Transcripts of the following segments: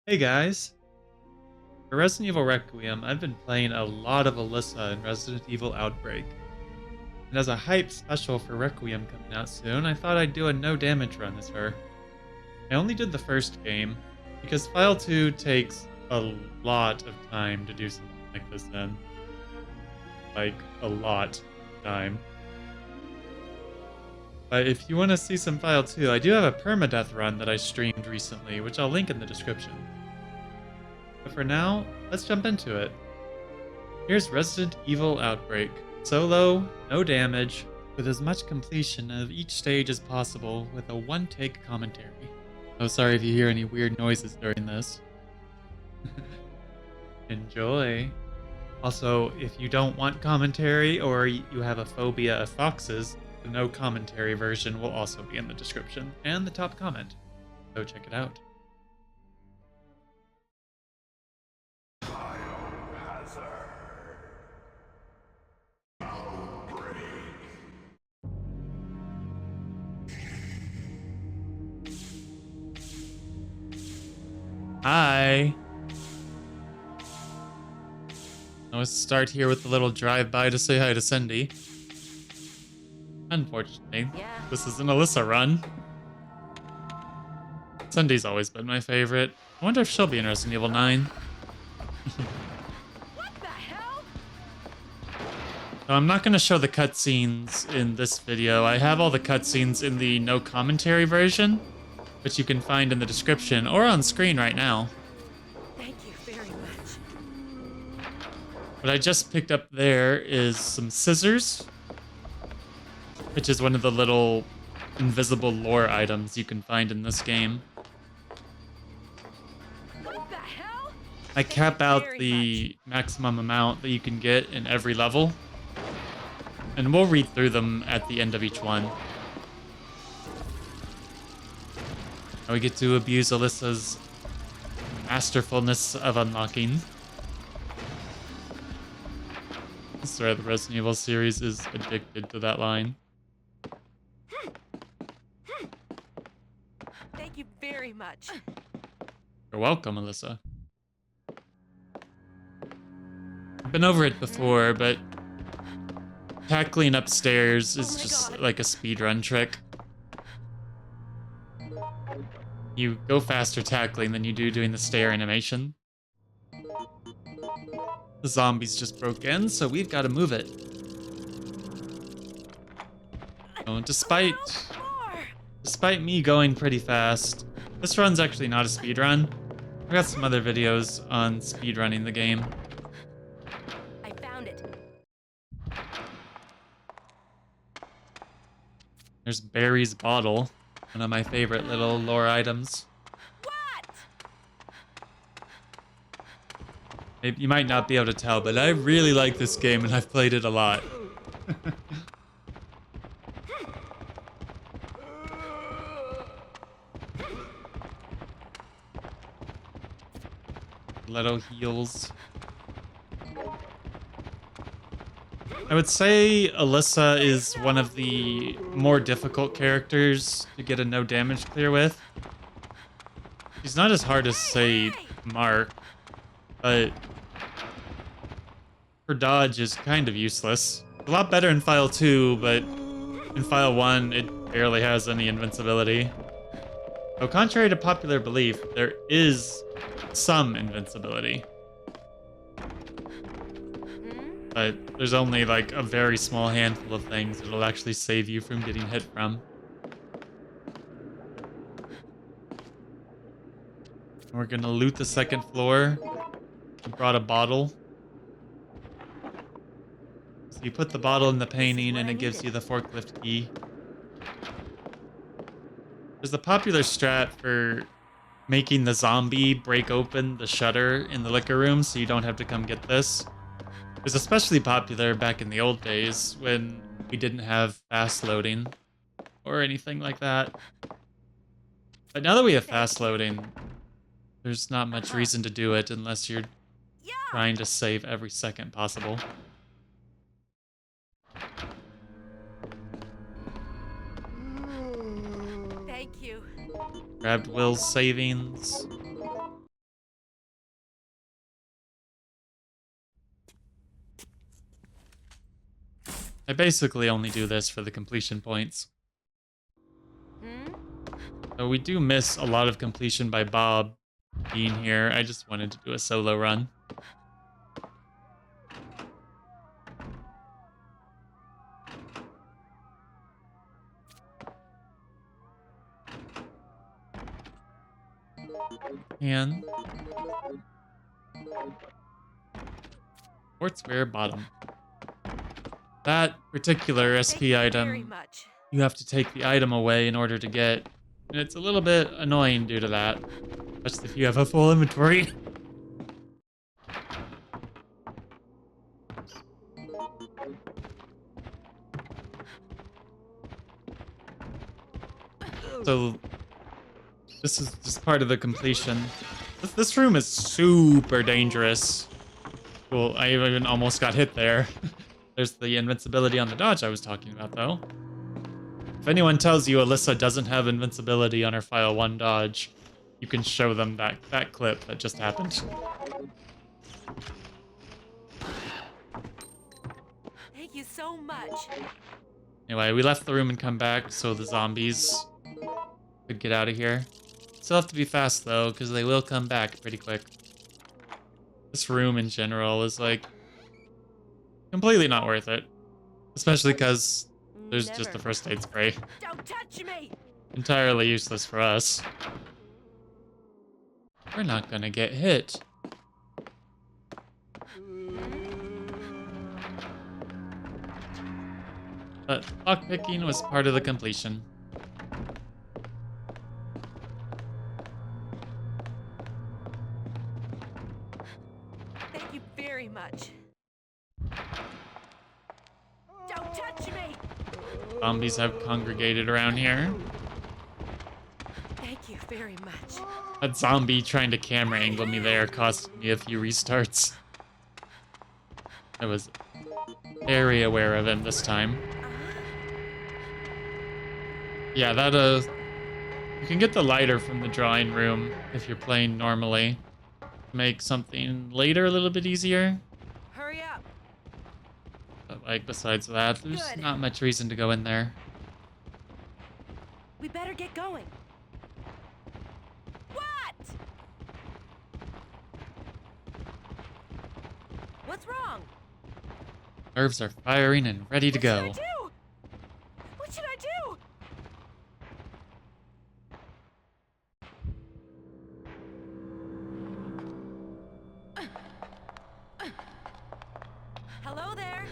Hey guys! For Resident Evil Requiem, I've been playing a lot of Alyssa in Resident Evil Outbreak. And as a hype special for Requiem coming out soon, I thought I'd do a no damage run as her. I only did the first game, because File 2 takes a lot of time to do something like this in. Like, a lot of time. But if you want to see some File 2, I do have a permadeath run that I streamed recently, which I'll link in the description. But for now, let's jump into it. Here's Resident Evil Outbreak. Solo, no damage, with as much completion of each stage as possible with a one-take commentary. Oh, sorry if you hear any weird noises during this. Enjoy. Also, if you don't want commentary or you have a phobia of foxes, the no commentary version will also be in the description and the top comment. So check it out. Hi. Let's start here with a little drive-by to say hi to Cindy. Unfortunately, this is an Alyssa run. Cindy's always been my favorite. I wonder if she'll be in Resident Evil 9. What the hell? So I'm not going to show the cutscenes in this video. I have all the cutscenes in the no commentary version, which you can find in the description or on screen right now. Thank you very much. What I just picked up there is some scissors, which is one of the little invisible lore items you can find in this game. What the hell? I cap out the maximum amount that you can get in every level, and we'll read through them at the end of each one. Now we get to abuse Alyssa's masterfulness of unlocking. I swear the Resident Evil series is addicted to that line. Thank you very much. You're welcome, Alyssa. I've been over it before, but tackling upstairs is just like a speedrun trick. You go faster tackling than you do doing the stair animation. The zombies just broke in, so we've got to move it. So despite me going pretty fast, this run's actually not a speedrun. I've got some other videos on speedrunning the game. I found it. There's Barry's bottle, one of my favorite little lore items. You might not be able to tell, but I really like this game and I've played it a lot. Little heals. I would say Alyssa is one of the more difficult characters to get a no damage clear with. She's not as hard as, say, Mark, but her dodge is kind of useless. A lot better in File 2, but in File 1, it barely has any invincibility. So contrary to popular belief, there is some invincibility. But there's only like a very small handful of things that'll actually save you from getting hit from. We're gonna loot the second floor. I brought a bottle. So you put the bottle in the painting and it gives you the forklift key. There's a popular strat for making the zombie break open the shutter in the liquor room so you don't have to come get this. It was especially popular back in the old days when we didn't have fast loading or anything like that. But now that we have fast loading, there's not much reason to do it unless you're trying to save every second possible. Thank you. Grabbed Will's savings. I basically only do this for the completion points. Hmm? So we do miss a lot of completion by Bob being here. I just wanted to do a solo run. And sportswear bottom. That particular Thank SP you very item, much. you have to take the item away in order to get, and it's a little bit annoying due to that, especially if you have a full inventory. So this is just part of the completion. This room is super dangerous. Cool, I even almost got hit there. There's the invincibility on the dodge I was talking about, though. If anyone tells you Alyssa doesn't have invincibility on her file 1 dodge, you can show them that clip that just happened. Thank you so much. Anyway, we left the room and come back so the zombies could get out of here. Still have to be fast, though, because they will come back pretty quick. This room in general is, like, completely not worth it. Especially because there's just the first aid spray. Don't touch me! Entirely useless for us. We're not gonna get hit. But lockpicking was part of the completion. Thank you very much. Don't touch me! Zombies have congregated around here. Thank you very much. That zombie trying to camera angle me there cost me a few restarts. I was very aware of him this time. Yeah, that you can get the lighter from the drawing room if you're playing normally. Make something later a little bit easier. Hurry up. But like besides that, there's Good. not much reason to go in there. We better get going. What? What's wrong? Nerves are firing and ready to go. What should I do? What should I do? Hello there.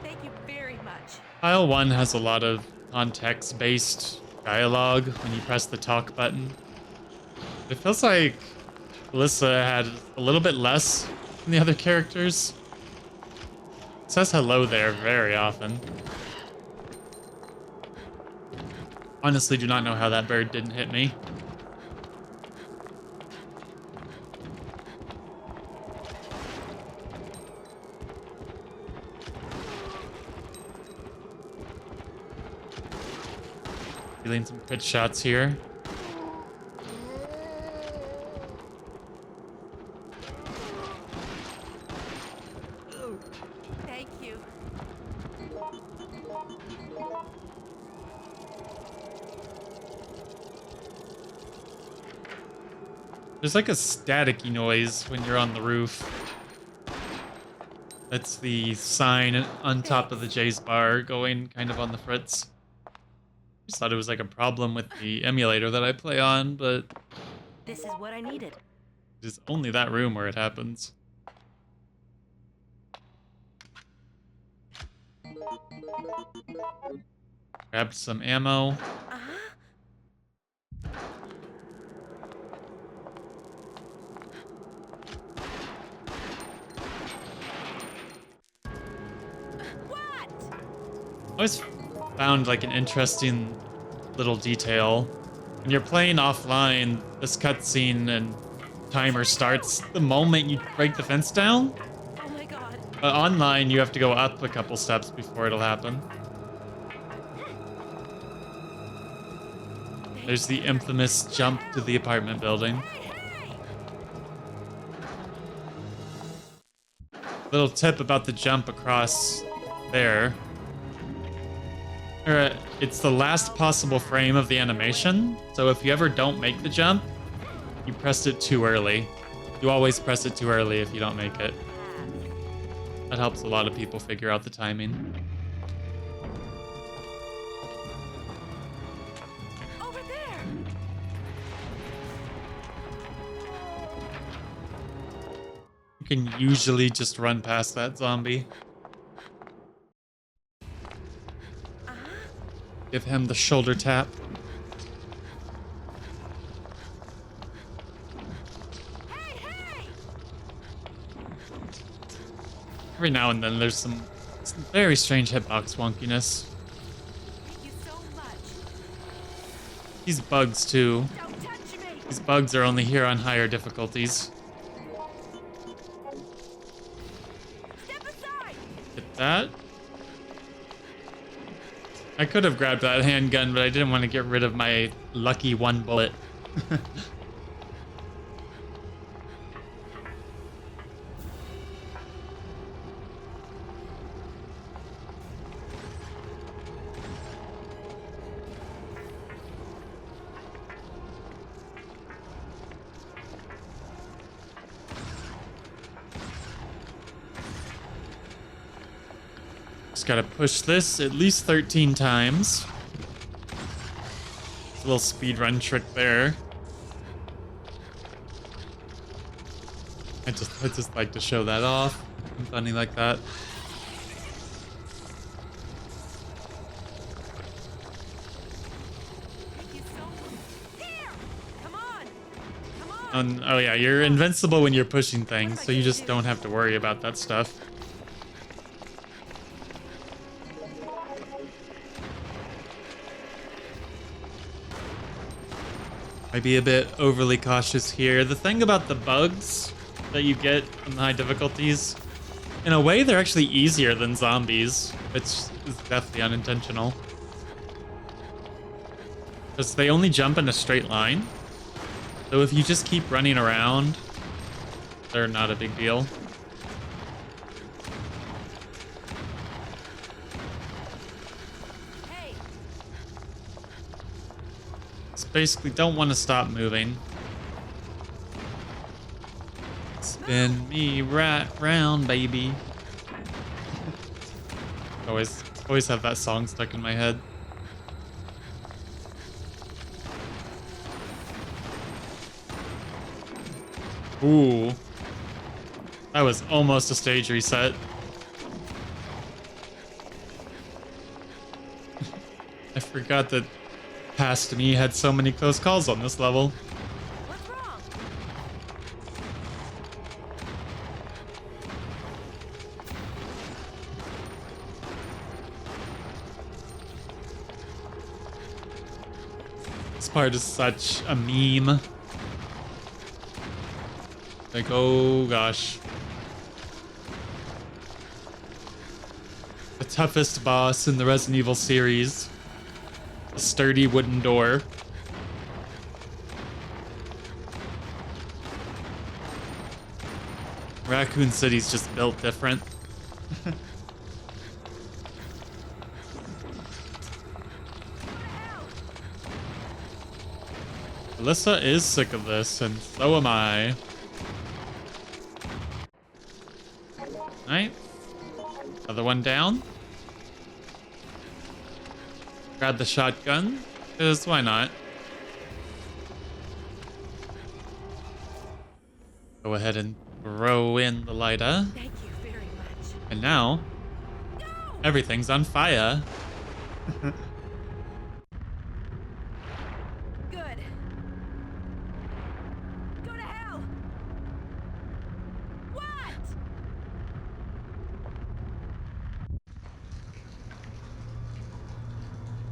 Thank you very much. File 1 has a lot of context-based dialogue when you press the talk button. It feels like Alyssa had a little bit less than the other characters. It says hello there very often. Honestly, do not know how that bird didn't hit me. Feeling some crit shots here. Thank you. There's like a staticky noise when you're on the roof. That's the sign on top of the J's bar going kind of on the fritz. Just thought it was like a problem with the emulator that I play on, but This is what I needed. it's only that room where it happens. Grabbed some ammo. Uh-huh. What? I always found like an interesting little detail. When you're playing offline, this cutscene and timer starts the moment you break the fence down. Oh my god. But online, you have to go up a couple steps before it'll happen. There's the infamous jump to the apartment building. Hey, hey! Little tip about the jump across there. It's the last possible frame of the animation, so if you ever don't make the jump, you pressed it too early. You always press it too early if you don't make it. That helps a lot of people figure out the timing. Over there. You can usually just run past that zombie. Give him the shoulder tap. Hey, hey! Every now and then there's some very strange hitbox wonkiness. Thank you so much. These bugs too. Don't touch me. These bugs are only here on higher difficulties. Step aside. Get that. I could have grabbed that handgun, but I didn't want to get rid of my lucky one bullet. Just gotta push this at least 13 times. It's a little speedrun trick there. I just like to show that off. I'm funny like that. Thank you so much. Here. Come on. Come on. Oh yeah, you're invincible when you're pushing things, so you just don't have to worry about that stuff. Might be a bit overly cautious here. The thing about the bugs that you get in the high difficulties, in a way they're actually easier than zombies, which is definitely unintentional. Because they only jump in a straight line. So if you just keep running around, they're not a big deal. Hey. Just basically don't want to stop moving. Spin me right round, baby. Always have that song stuck in my head. Ooh. That was almost a stage reset. I forgot that Past Me had so many close calls on this level. What's wrong? This part is such a meme. Like, oh gosh. The toughest boss in the Resident Evil series. A sturdy wooden door. Raccoon City's just built different. Alyssa is sick of this, and so am I. Alright. Another one down. Grab the shotgun, because why not? Go ahead and throw in the lighter. Thank you very much. And now, No! everything's on fire. Good. Go to hell. What?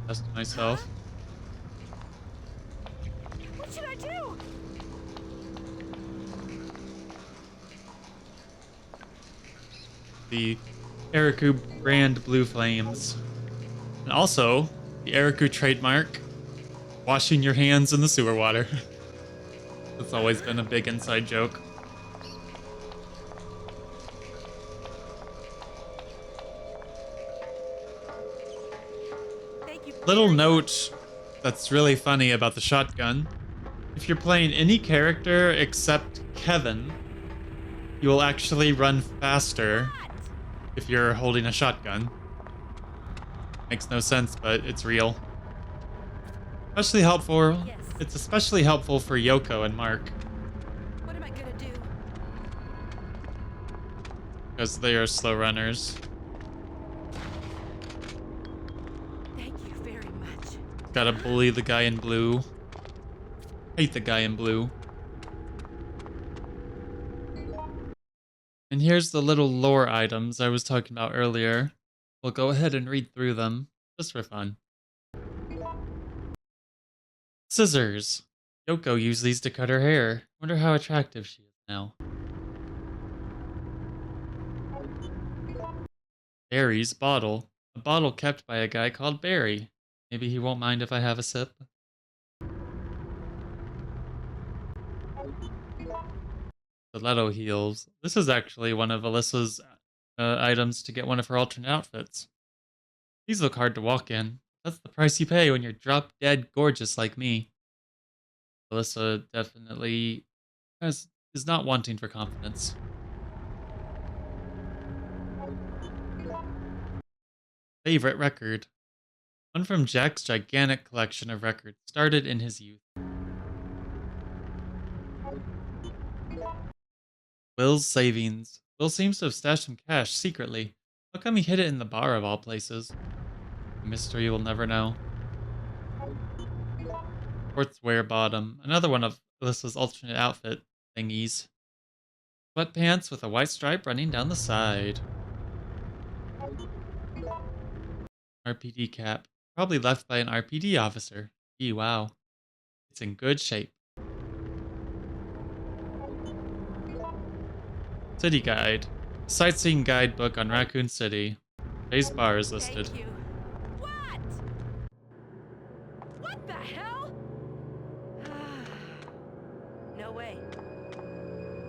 Test myself. What should I do? The Areku brand blue flames. And also, the Areku trademark, washing your hands in the sewer water. That's always been a big inside joke. Little note that's really funny about the shotgun. If you're playing any character except Kevin, you will actually run faster if you're holding a shotgun. Makes no sense, but it's real. Especially helpful. Yes. It's especially helpful for Yoko and Mark, What am I gonna do? because they are slow runners. Thank you very much. Gotta bully the guy in blue. Hate the guy in blue. And here's the little lore items I was talking about earlier. We'll go ahead and read through them, just for fun. Scissors. Yoko used these to cut her hair. Wonder how attractive she is now. Barry's bottle. A bottle kept by a guy called Barry. Maybe he won't mind if I have a sip. Stiletto heels. This is actually one of Alyssa's items to get one of her alternate outfits. These look hard to walk in. That's the price you pay when you're drop dead gorgeous like me. Alyssa definitely is not wanting for confidence. Favorite record. One from Jack's gigantic collection of records, started in his youth. Will's savings. Will seems to have stashed some cash secretly. How come he hid it in the bar of all places? A mystery we'll never know. Sportswear bottom. Another one of Alyssa's alternate outfit thingies. Sweatpants with a white stripe running down the side. RPD cap. Probably left by an RPD officer. Gee, wow. It's in good shape. City guide. Sightseeing guidebook on Raccoon City. Bay's bar is listed. Thank you. What? What the hell? No way.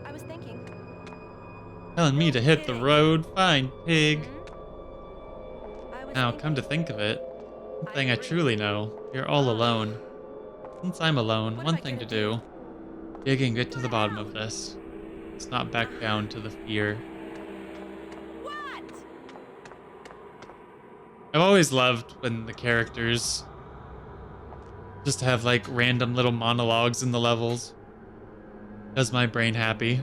I was thinking. Telling me to hit the road. Fine, pig. I was Now, thinking. come to think of it, one thing I truly know, you're all alone. Since I'm alone, one thing to do. Dig and get to the bottom of this. Let's not back down to the fear. What? I've always loved when the characters just have like random little monologues in the levels. Does my brain happy.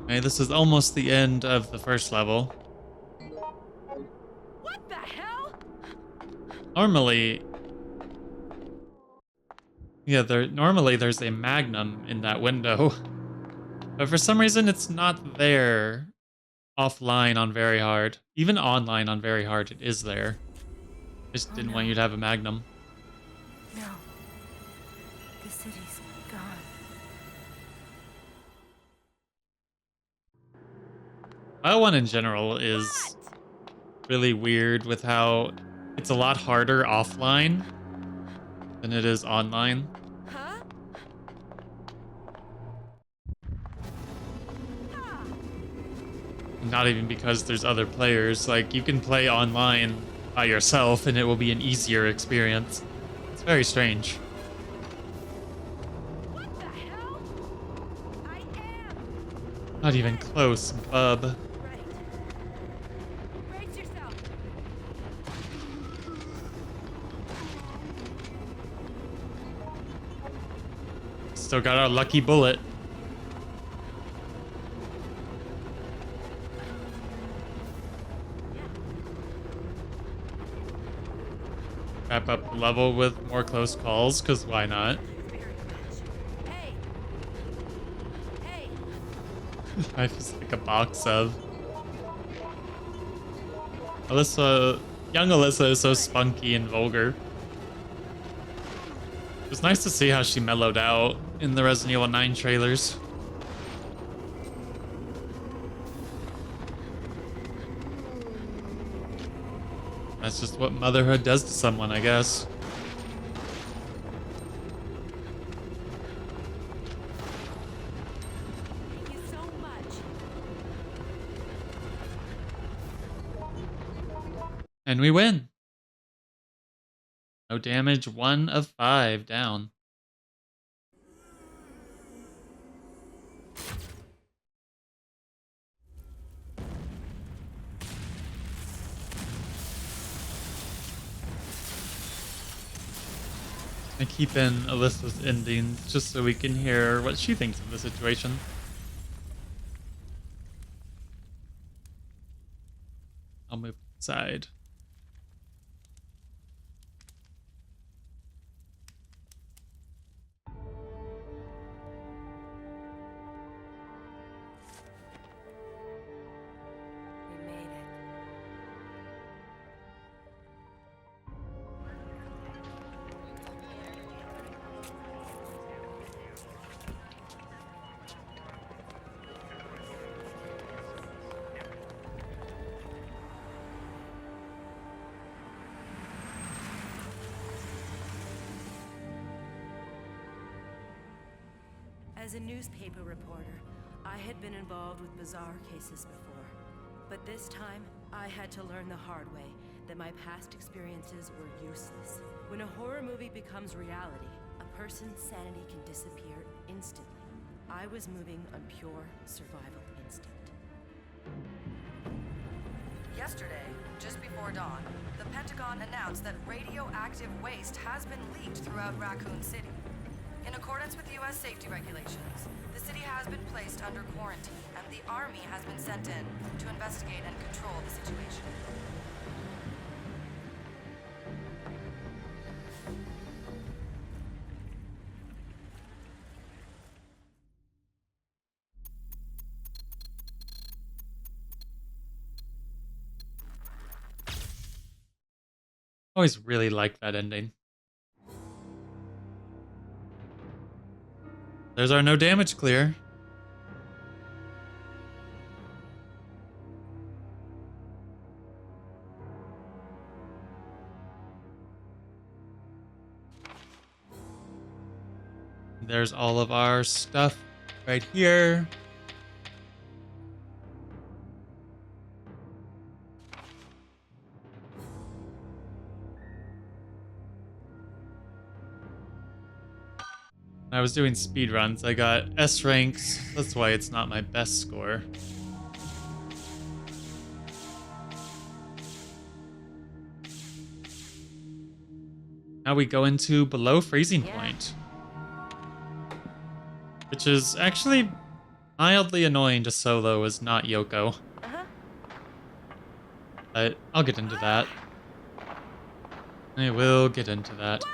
Okay, this is almost the end of the first level. What the hell? Normally, yeah, normally there's a magnum in that window, but for some reason it's not there. Offline on very hard, even online on very hard, it is there. Just didn't want you to have a magnum. No. The city's gone. File 1 in general is really weird with how it's a lot harder offline than it is online. Huh? Not even because there's other players. Like, you can play online by yourself and it will be an easier experience. It's very strange. What the hell? I am. Not even close, bub. Right. Brace yourself. Still got our lucky bullet. Wrap up the level with more close calls, because why not? Very much. Hey. Hey. Life is like a box of. Alyssa, young Alyssa is so spunky and vulgar. It was nice to see how she mellowed out in the Resident Evil 9 trailers. That's just what motherhood does to someone, I guess. Thank you so And we win. No damage, 1 of 5 down. I keep in Alyssa's endings just so we can hear what she thinks of the situation. I'll move aside. We made it. As a newspaper reporter, I had been involved with bizarre cases before. But this time, I had to learn the hard way that my past experiences were useless. When a horror movie becomes reality, a person's sanity can disappear instantly. I was moving on pure survival instinct. Yesterday, just before dawn, the Pentagon announced that radioactive waste has been leaked throughout Raccoon City. In accordance with U.S. safety regulations, the city has been placed under quarantine, and the Army has been sent in to investigate and control the situation. Always really like that ending. There's our no damage clear. There's all of our stuff right here. I was doing speed runs. I got S ranks. That's why it's not my best score. Now we go into below freezing point, which is actually mildly annoying to solo as not Yoko. But I'll get into that. I will get into that.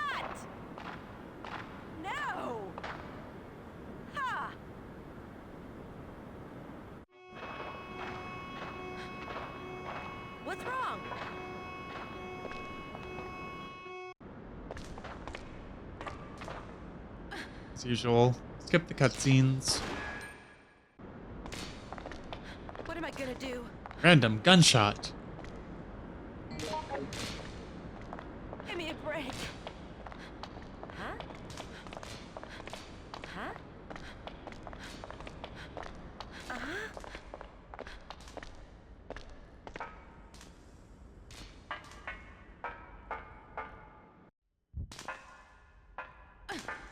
What's wrong? As usual, skip the cutscenes. What am I gonna do? Random gunshot. Give me a break. Huh? Huh?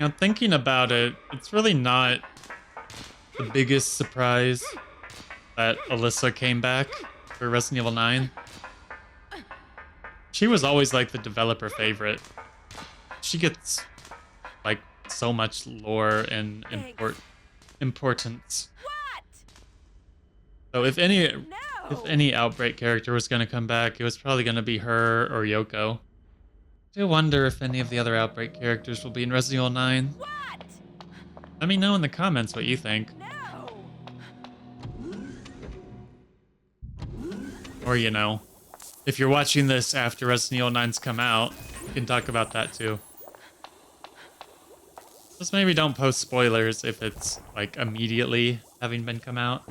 Now thinking about it, it's really not the biggest surprise that Alyssa came back for Resident Evil 9. She was always like the developer favorite. She gets like so much lore and importance. What? So if any Outbreak character was going to come back, it was probably going to be her or Yoko. I do wonder if any of the other Outbreak characters will be in Resident Evil 9. What? Let me know in the comments what you think. No. Or, you know, if you're watching this after Resident Evil 9's come out, we can talk about that too. Just maybe don't post spoilers if it's, like, immediately having been come out.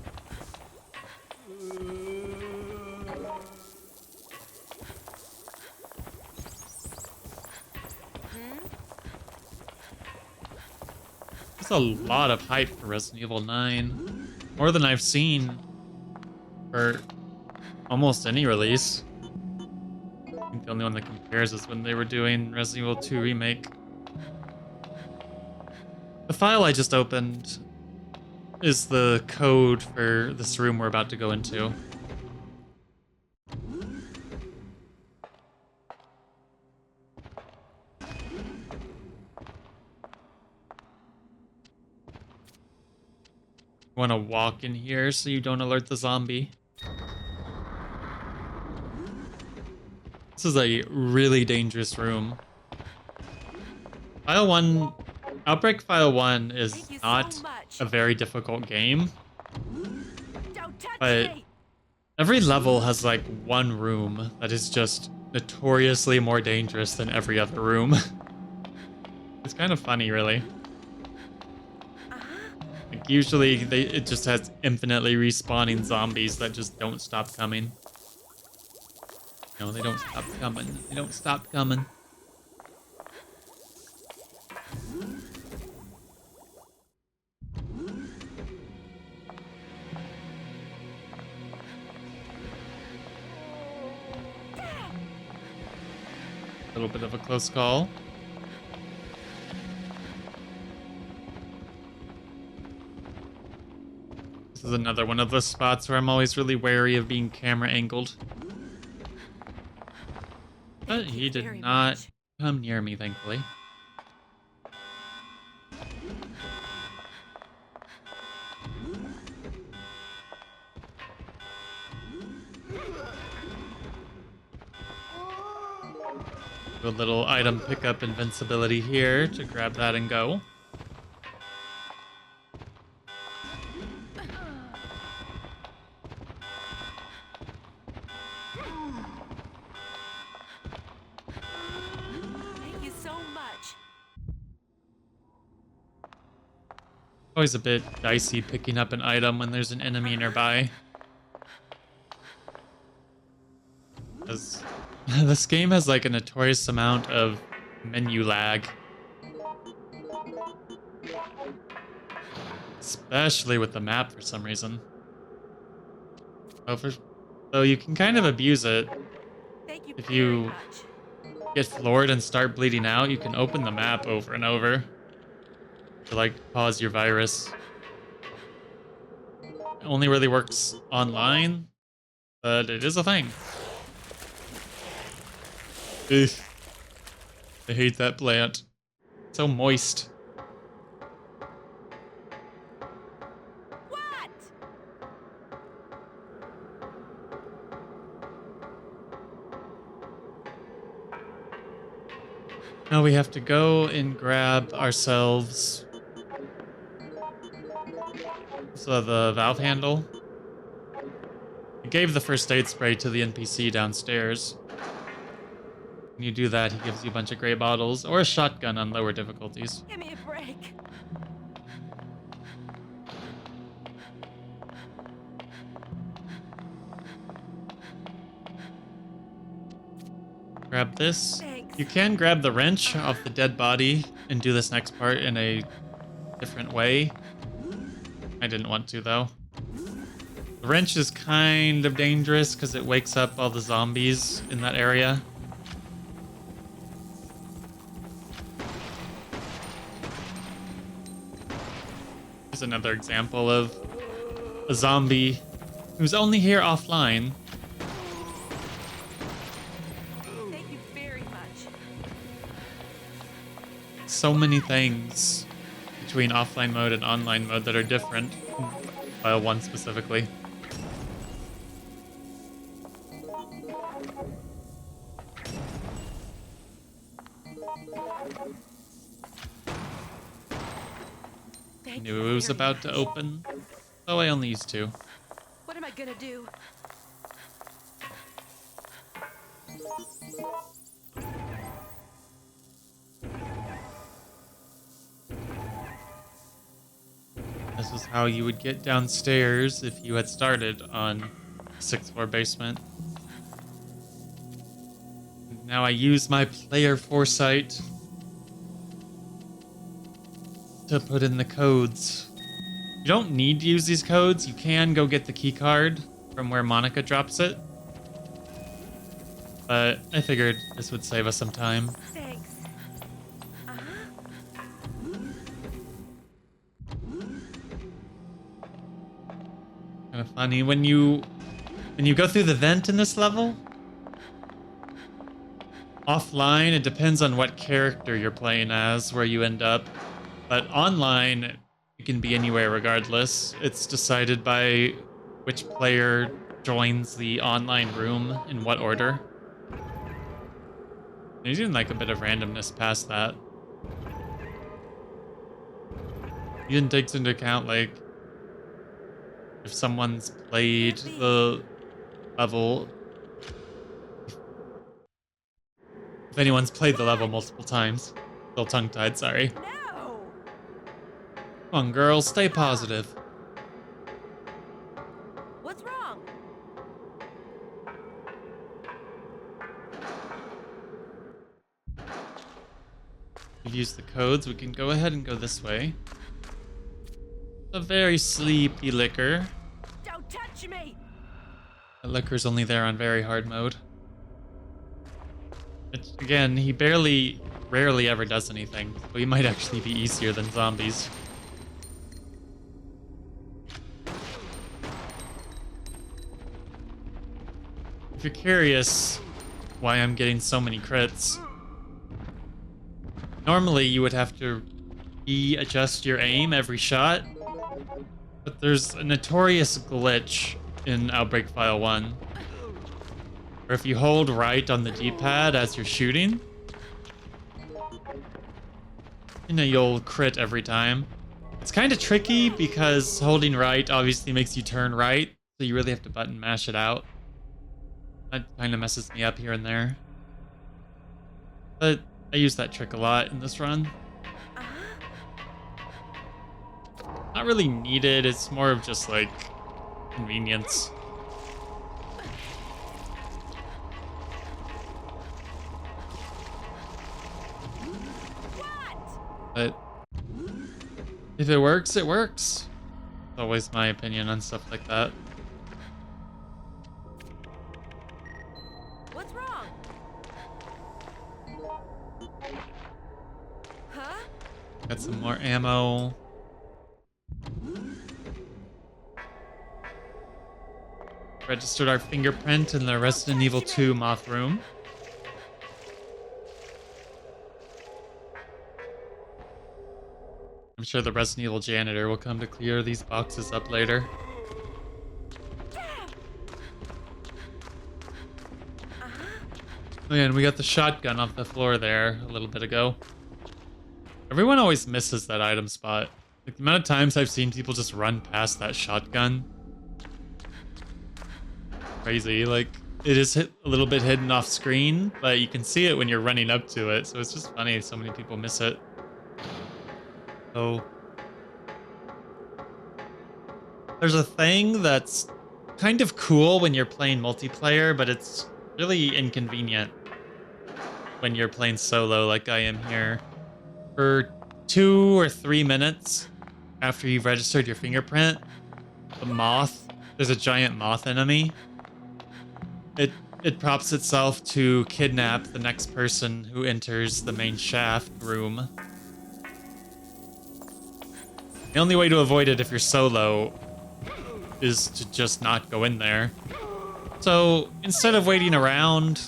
There's a lot of hype for Resident Evil 9. More than I've seen for almost any release. I think the only one that compares is when they were doing Resident Evil 2 Remake. The file I just opened is the code for this room we're about to go into. You want to walk in here so you don't alert the zombie. This is a really dangerous room. File 1, Outbreak File 1 is not a very difficult game, but every level has like one room that is just notoriously more dangerous than every other room. It's kind of funny, really. Like usually it just has infinitely respawning zombies that just don't stop coming. No, they don't stop coming. They don't stop coming. A little bit of a close call. This is another one of those spots where I'm always really wary of being camera angled. But he did not come near me, thankfully. Do a little item pickup invincibility here to grab that and go. Thank you so much. Always a bit dicey picking up an item when there's an enemy nearby. Because this game has like a notorious amount of menu lag. Especially with the map for some reason. So you can kind of abuse it. Thank you If very you much. get floored and start bleeding out, you can open the map over and over to like pause your virus. It only really works online, but it is a thing. Ugh. I hate that plant. It's so moist. What? Now we have to go and grab ourselves the valve handle. I gave the first aid spray to the NPC downstairs. When you do that, he gives you a bunch of gray bottles or a shotgun on lower difficulties. Give me a break. Grab this. Thanks. You can grab the wrench off the dead body and do this next part in a different way. I didn't want to, though. The wrench is kind of dangerous because it wakes up all the zombies in that area. Here's another example of a zombie who's only here offline. Thank you very much. So many things between offline mode and online mode that are different. File 1 specifically. Thank Knew you it was very about to much. open, so I only used 2. What am I gonna do? This is how you would get downstairs if you had started on 6th floor basement. Now I use my player foresight to put in the codes. You don't need to use these codes. You can go get the key card from where Monica drops it. but I figured this would save us some time. Thanks. Kind of funny when you go through the vent in this level. Offline, it depends on what character you're playing as, where you end up. But online, you can be anywhere regardless. It's decided by which player joins the online room in what order. There's even like a bit of randomness past that. Even takes into account like if someone's played the level. If anyone's played the level multiple times. Still tongue-tied, sorry. No! Come on, girls, stay positive. What's wrong? We've used the codes. We can go ahead and go this way. A very sleepy liquor. Don't touch me! That liquor's only there on very hard mode. Again, he rarely ever does anything, so he might actually be easier than zombies. If you're curious why I'm getting so many crits, normally you would have to readjust your aim every shot, but there's a notorious glitch in Outbreak File 1, where if you hold right on the D-pad as you're shooting, you'll crit every time. It's kind of tricky because holding right obviously makes you turn right, so you really have to button mash it out. That kind of messes me up here and there. But I use that trick a lot in this run. Not really needed, it's more of just like convenience. But if it works, it works. It's always my opinion on stuff like that. What's wrong? Huh? Got some more ammo. Registered our fingerprint in the Resident Evil 2 moth room. I'm sure the Resident Evil janitor will come to clear these boxes up later. Oh yeah, and we got the shotgun off the floor there a little bit ago. Everyone always misses that item spot. Like the amount of times I've seen people just run past that shotgun. Crazy, like it is a little bit hidden off screen, but you can see it when you're running up to it, so it's just funny so many people miss it. So there's a thing that's kind of cool when you're playing multiplayer, but it's really inconvenient when you're playing solo like I am here. For 2 or 3 minutes after you've registered your fingerprint, there's a giant moth enemy. It props itself to kidnap the next person who enters the main shaft room. The only way to avoid it if you're solo is to just not go in there. So instead of waiting around,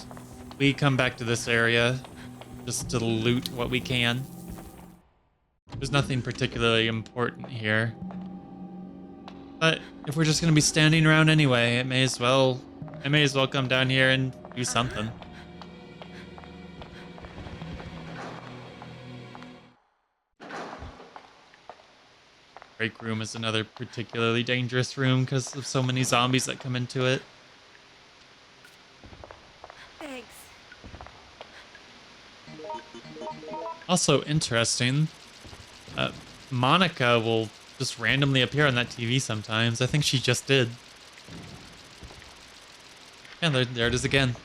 we come back to this area just to loot what we can. There's nothing particularly important here. But if we're just gonna be standing around anyway, I may as well come down here and do something. Break room is another particularly dangerous room because of so many zombies that come into it. Thanks. Also interesting, Monica will just randomly appear on that TV sometimes. I think she just did. And there it is again.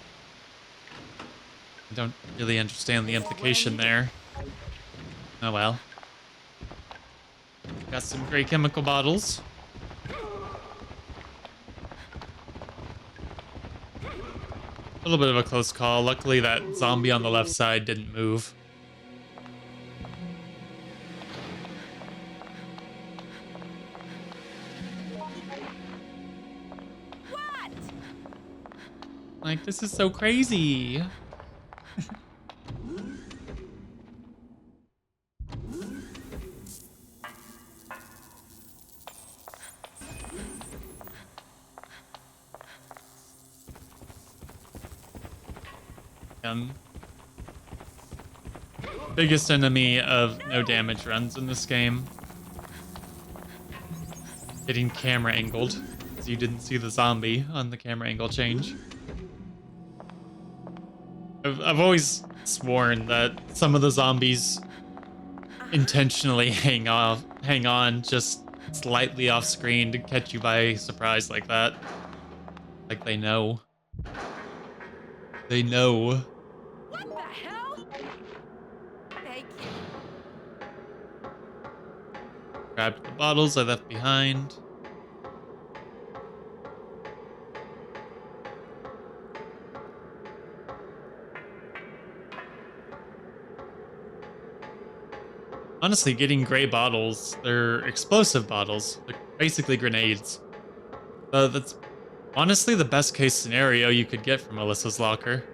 I don't really understand the implication there. Oh well. Got some gray chemical bottles. A little bit of a close call. Luckily, that zombie on the left side didn't move. What? Like, this is so crazy. Biggest enemy of no damage runs in this game. Getting camera angled, because you didn't see the zombie on the camera angle change. I've always sworn that some of the zombies intentionally hang on just slightly off screen to catch you by surprise like that. Like they know. They know. What the hell? Thank you. Grabbed the bottles I left behind. Honestly, getting gray bottles, they're explosive bottles. They're basically grenades. That's honestly the best case scenario you could get from Alyssa's locker.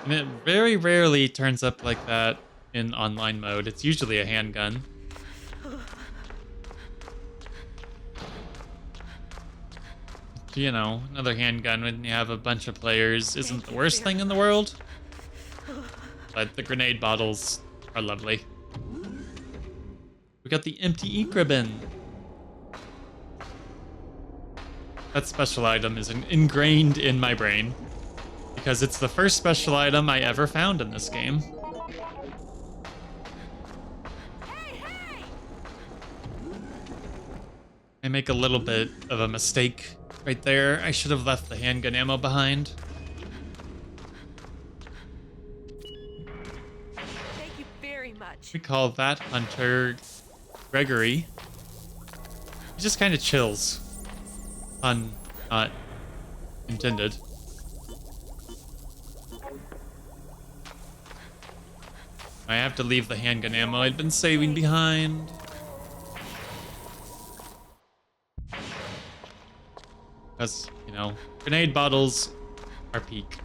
And it very rarely turns up like that in online mode. It's usually a handgun. You know, another handgun when you have a bunch of players isn't the worst thing in the world. But the grenade bottles are lovely. We got the empty ink ribbon. That special item is ingrained in my brain because it's the first special item I ever found in this game. Hey! I make a little bit of a mistake right there. I should have left the handgun ammo behind. Thank you very much. We call that hunter Gregory. He just kind of chills. Pun not intended. I have to leave the handgun ammo I'd been saving behind. Because, you know, grenade bottles are peak.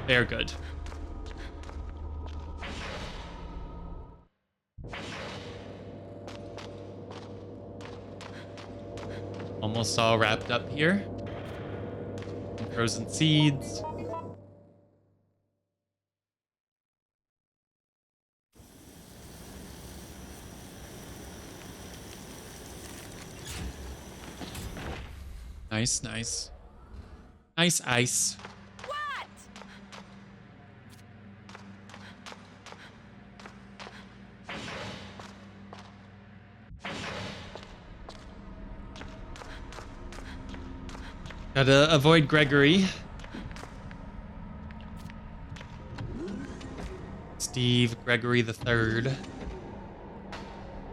They're good. Almost all wrapped up here. Frozen seeds. Nice, nice. Nice ice. What? Gotta avoid Gregory. Steve Gregory the Third.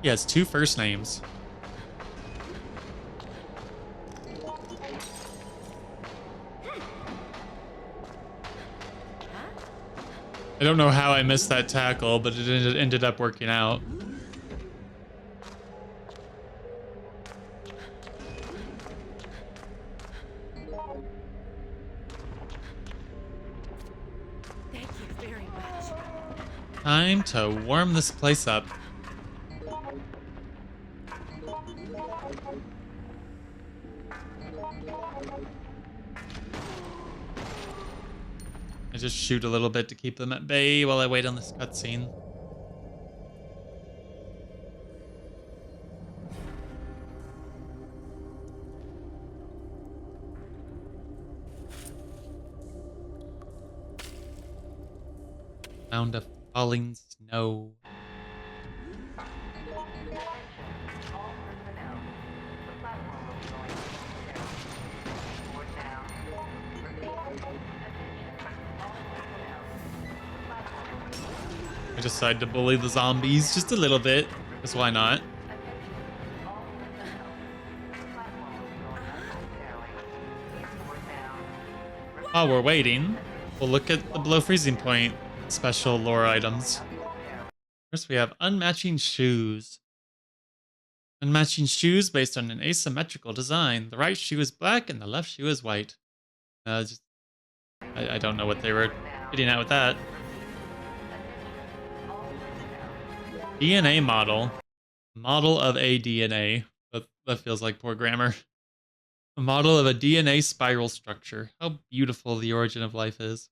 He has 2 first names. I don't know how I missed that tackle, but it ended up working out. Thank you very much. Time to warm this place up. I just shoot a little bit to keep them at bay while I wait on this cutscene. Sound of falling snow. I decided to bully the zombies just a little bit, because why not? While we're waiting, we'll look at the below freezing point special lore items. First, we have unmatching shoes. Unmatching shoes based on an asymmetrical design. The right shoe is black and the left shoe is white. I don't know what they were getting at with that. DNA model. Model of a DNA. That feels like poor grammar. A model of a DNA spiral structure. How beautiful the origin of life is.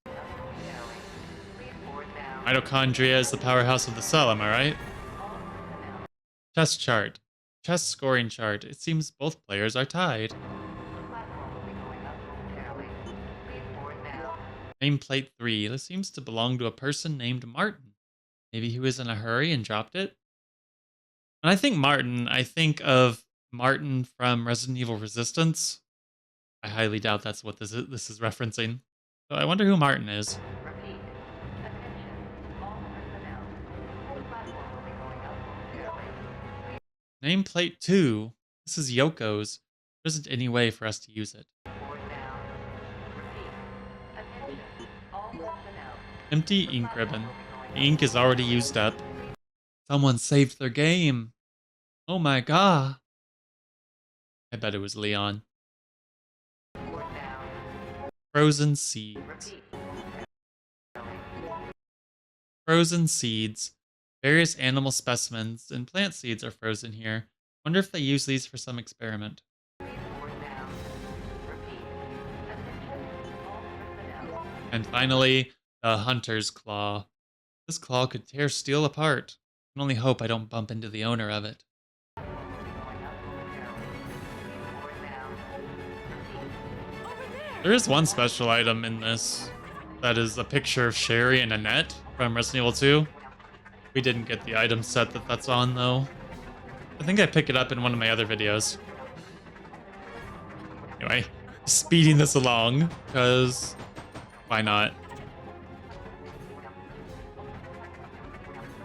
Mitochondria is the powerhouse of the cell, am I right? Chess chart. Chess scoring chart. It seems both players are tied. Nameplate 3. This seems to belong to a person named Martin. Maybe he was in a hurry and dropped it? When I think Martin, I think of Martin from Resident Evil Resistance. I highly doubt that's what this is referencing. So I wonder who Martin is. Nameplate 2. This is Yoko's. There isn't any way for us to use it. Empty ink ribbon. The ink is already used up. Someone saved their game. Oh my god. I bet it was Leon. Frozen seeds. Frozen seeds. Various animal specimens and plant seeds are frozen here. Wonder if they use these for some experiment. And finally, the hunter's claw. This claw could tear steel apart. I can only hope I don't bump into the owner of it. There is one special item in this that is a picture of Sherry and Annette from Resident Evil 2. We didn't get the item set that's on, though. I think I pick it up in one of my other videos. Anyway, speeding this along, because why not?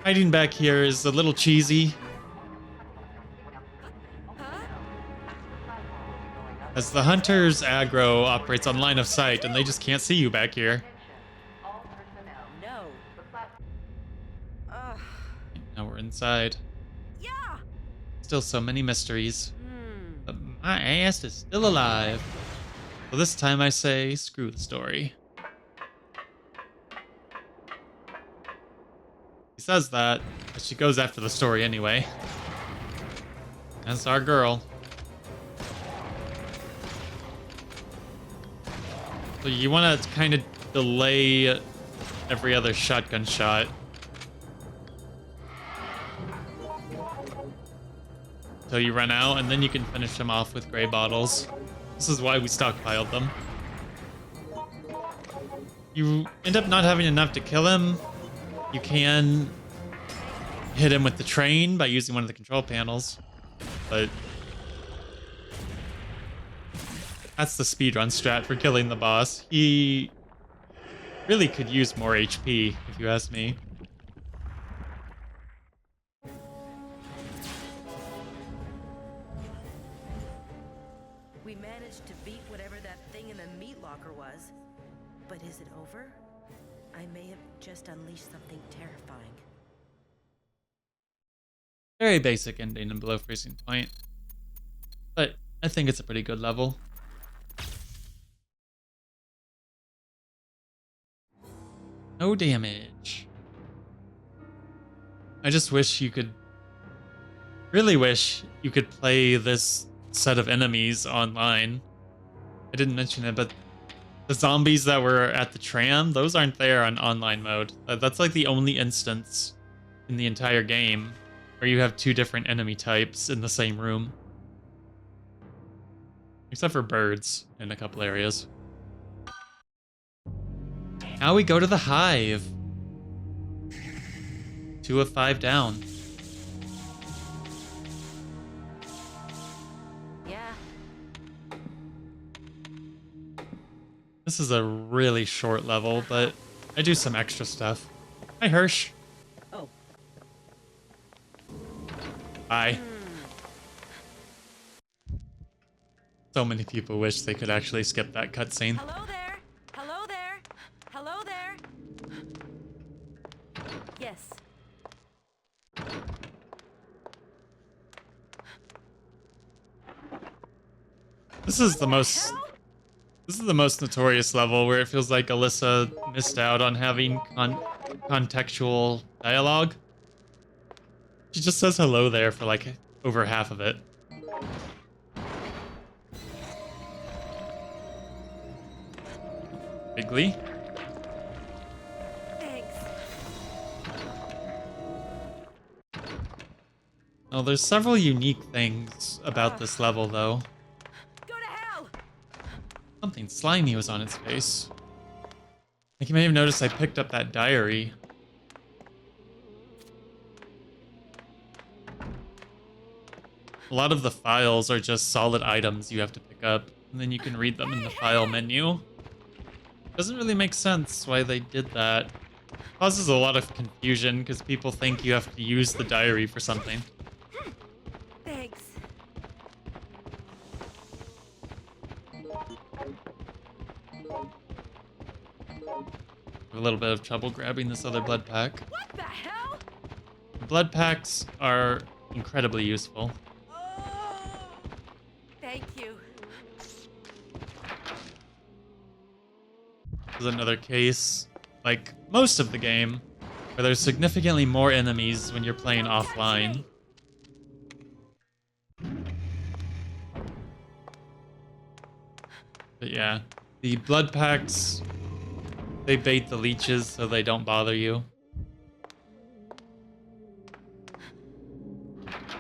Hiding back here is a little cheesy. As the hunter's aggro operates on line of sight, and they just can't see you back here. No. Now we're inside. Yeah. Still so many mysteries. But my ass is still alive. Well, this time I say, screw the story. He says that, but she goes after the story anyway. That's our girl. So you want to kind of delay every other shotgun shot. Until you run out, and then you can finish them off with gray bottles. This is why we stockpiled them. You end up not having enough to kill him. You can hit him with the train by using one of the control panels, but that's the speedrun strat for killing the boss. He really could use more HP, if you ask me. We managed to beat whatever that thing in the meat locker was. But is it over? I may have just unleashed something terrifying. Very basic ending in Below Freezing Point, but I think it's a pretty good level. No damage. I just wish you could... really wish you could play this set of enemies online. I didn't mention it, but the zombies that were at the tram, those aren't there on online mode. That's like the only instance in the entire game where you have two different enemy types in the same room. Except for birds in a couple areas. Now we go to the Hive. 2 of 5 down. Yeah. This is a really short level, but I do some extra stuff. Hi, Hirsch. Oh. Bye. So many people wish they could actually skip that cutscene. Hello there. Hello is the most notorious level where it feels like Alyssa missed out on having contextual dialogue. She just says hello there for like over half of it. Bigly. Thanks. Oh, there's several unique things about this level, though. Go to hell! Something slimy was on its face. Like you may have noticed I picked up that diary. A lot of the files are just solid items you have to pick up, and then you can read them in the file menu. Doesn't really make sense why they did that. Causes a lot of confusion because people think you have to use the diary for something. Thanks. A little bit of trouble grabbing this other blood pack. What the hell? The blood packs are incredibly useful. Thank you. This is another case, like most of the game, where there's significantly more enemies when you're playing offline. But yeah, the blood packs, they bait the leeches so they don't bother you.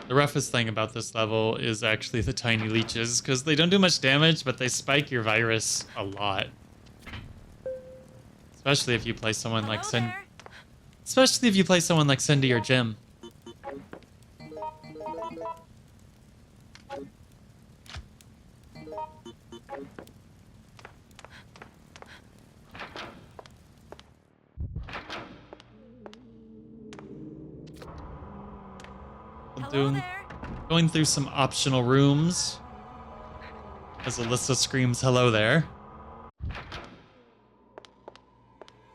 The roughest thing about this level is actually the tiny leeches, because they don't do much damage, but they spike your virus a lot. Especially if you play someone like Cindy or Jim. Going through some optional rooms as Alyssa screams hello there.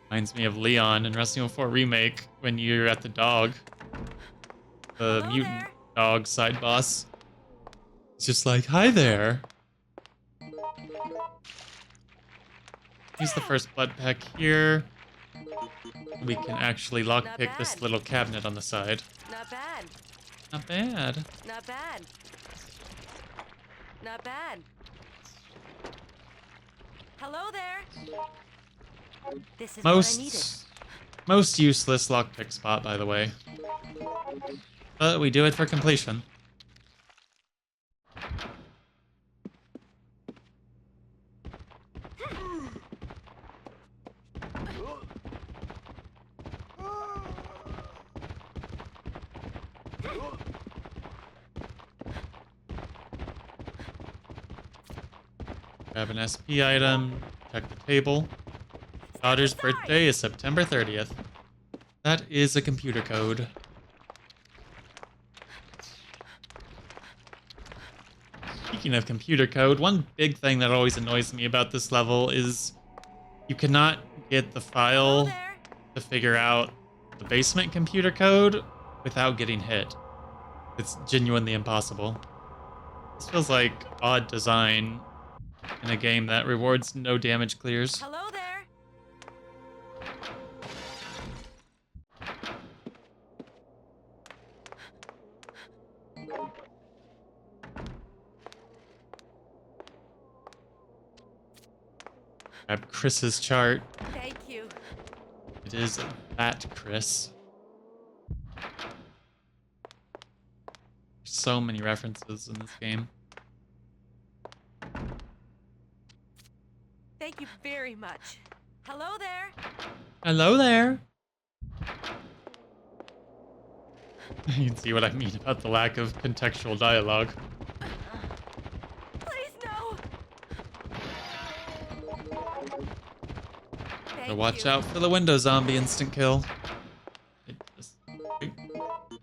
Reminds me of Leon in Resident Evil 4 Remake when you're at the dog. The Hello mutant there. dog side boss. It's just like, hi there. Use the first blood pack here. We can actually lockpick this bad. little cabinet on the side. Not bad. Not bad. Not bad. Not bad. Hello there. This is what I needed. Most useless lockpick spot, by the way. But we do it for completion. Grab an SP item, check the table. Daughter's birthday is September 30th. That is a computer code. Speaking of computer code, one big thing that always annoys me about this level is you cannot get the file to figure out the basement computer code without getting hit. It's genuinely impossible. This feels like odd design in a game that rewards no damage clears. Hello there. Grab Chris's chart. Thank you. It is that Chris. So many references in this game. Thank you very much. Hello there. Hello there. You can see what I mean about the lack of contextual dialogue. Please no. So watch out for the window zombie instant kill. It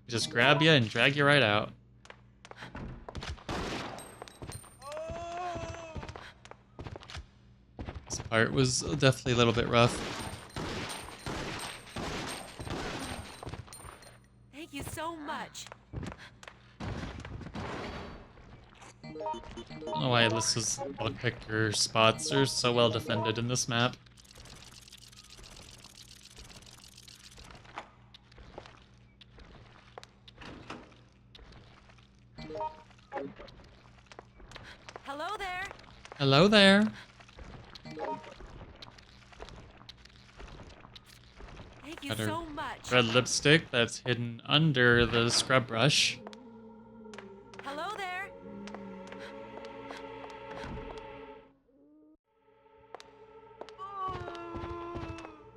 just grab you and drag you right out. This part was definitely a little bit rough. Thank you so much. I don't know why why Alyssa's lockpicker spots are so well defended in this map. Hello there. Hello there. Thank you Got her so much. red lipstick that's hidden under the scrub brush. Hello there.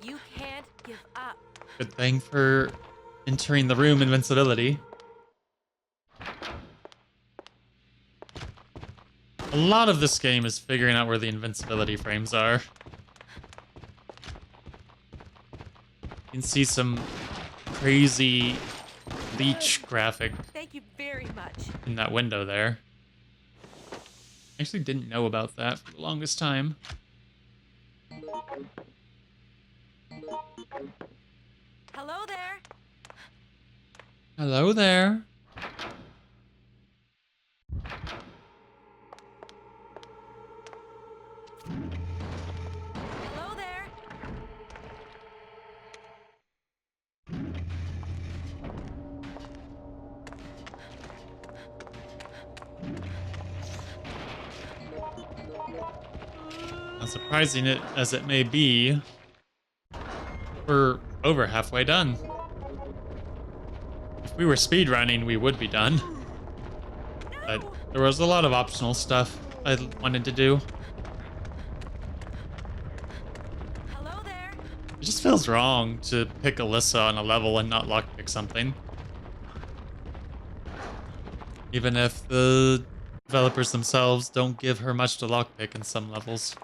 You can't give up. Good thing for entering the room invincibility. A lot of this game is figuring out where the invincibility frames are. You can see some crazy leech graphic Thank you very much. in that window there. I actually didn't know about that for the longest time. Hello there. Hello there. Hello there. As surprising as it may be, we're over halfway done. If we were speedrunning, we would be done. But there was a lot of optional stuff I wanted to do. Hello there. It just feels wrong to pick Alyssa on a level and not lockpick something. Even if the developers themselves don't give her much to lockpick in some levels.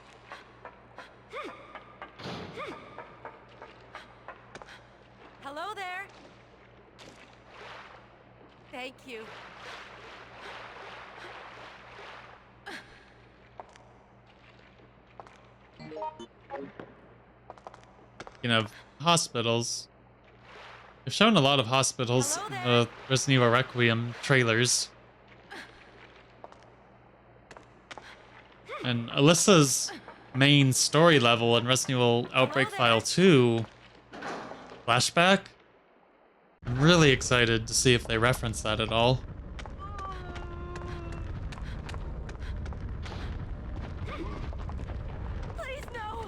Hello there. Thank you. Speaking of hospitals, they've shown a lot of hospitals Hello in there. the Resident Evil Requiem trailers. And Alyssa's main story level in Resident Evil Outbreak there. File 2 flashback. I'm really excited to see if they reference that at all. Please no.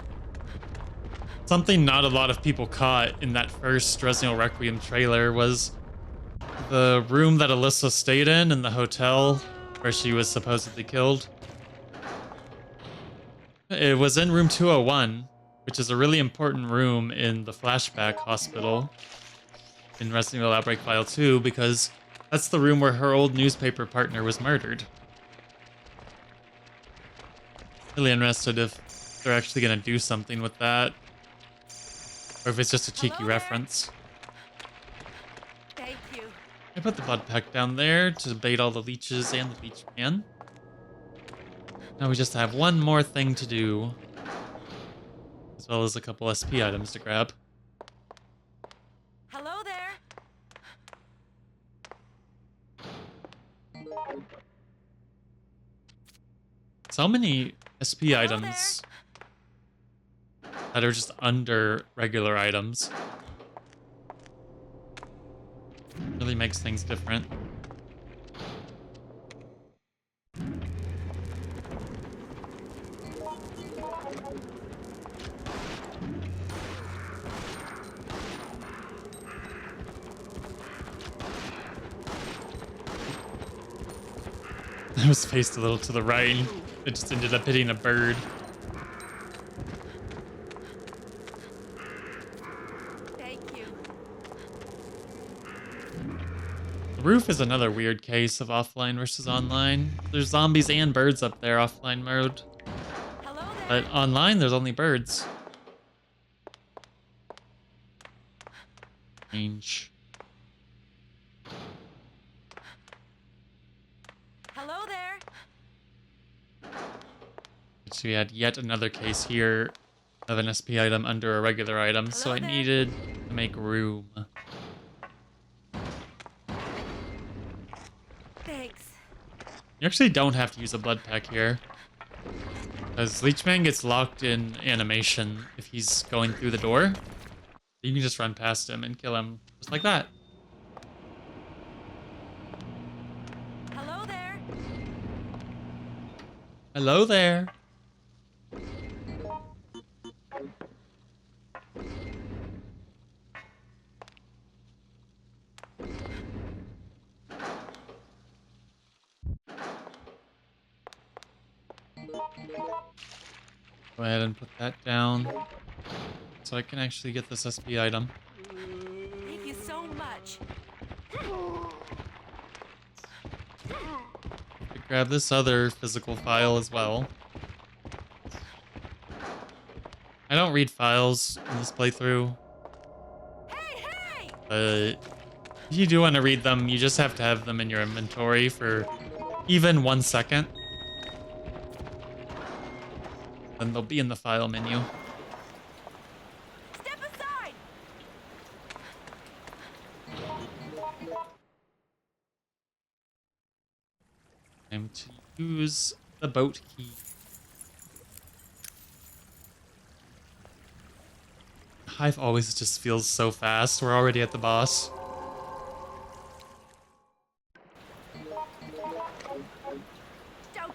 Something not a lot of people caught in that first Resident Evil Requiem trailer was the room that Alyssa stayed in the hotel where she was supposedly killed. It was in room 201, which is a really important room in the flashback hospital in Resident Evil Outbreak File 2 because that's the room where her old newspaper partner was murdered. Really interested if they're actually going to do something with that, or if it's just a cheeky Hello there. reference. Thank you. I put the blood pack down there to bait all the leeches and the leech man. Now we just have one more thing to do, as well as a couple SP items to grab. Hello there. So many SP Hello items that are just under regular items. Really makes things different. I was faced a little to the right. It just ended up hitting a bird. Thank you. The roof is another weird case of offline versus online. There's zombies and birds up there offline mode, Hello there. but online there's only birds. Strange. Hello there. So we had yet another case here of an SP item under a regular item, so I Hello there. needed to make room. Thanks. You actually don't have to use a blood pack here. Because Leechman gets locked in animation if he's going through the door. You can just run past him and kill him just like that. Hello there. Hello there. Go ahead and put that down so I can actually get this SP item. Thank you so much. Grab this other physical file as well. I don't read files in this playthrough. Hey! But if you do want to read them, you just have to have them in your inventory for even 1 second. Then they'll be in the file menu. Step aside. Time to use the boat key. Hive always just feels so fast. We're already at the boss.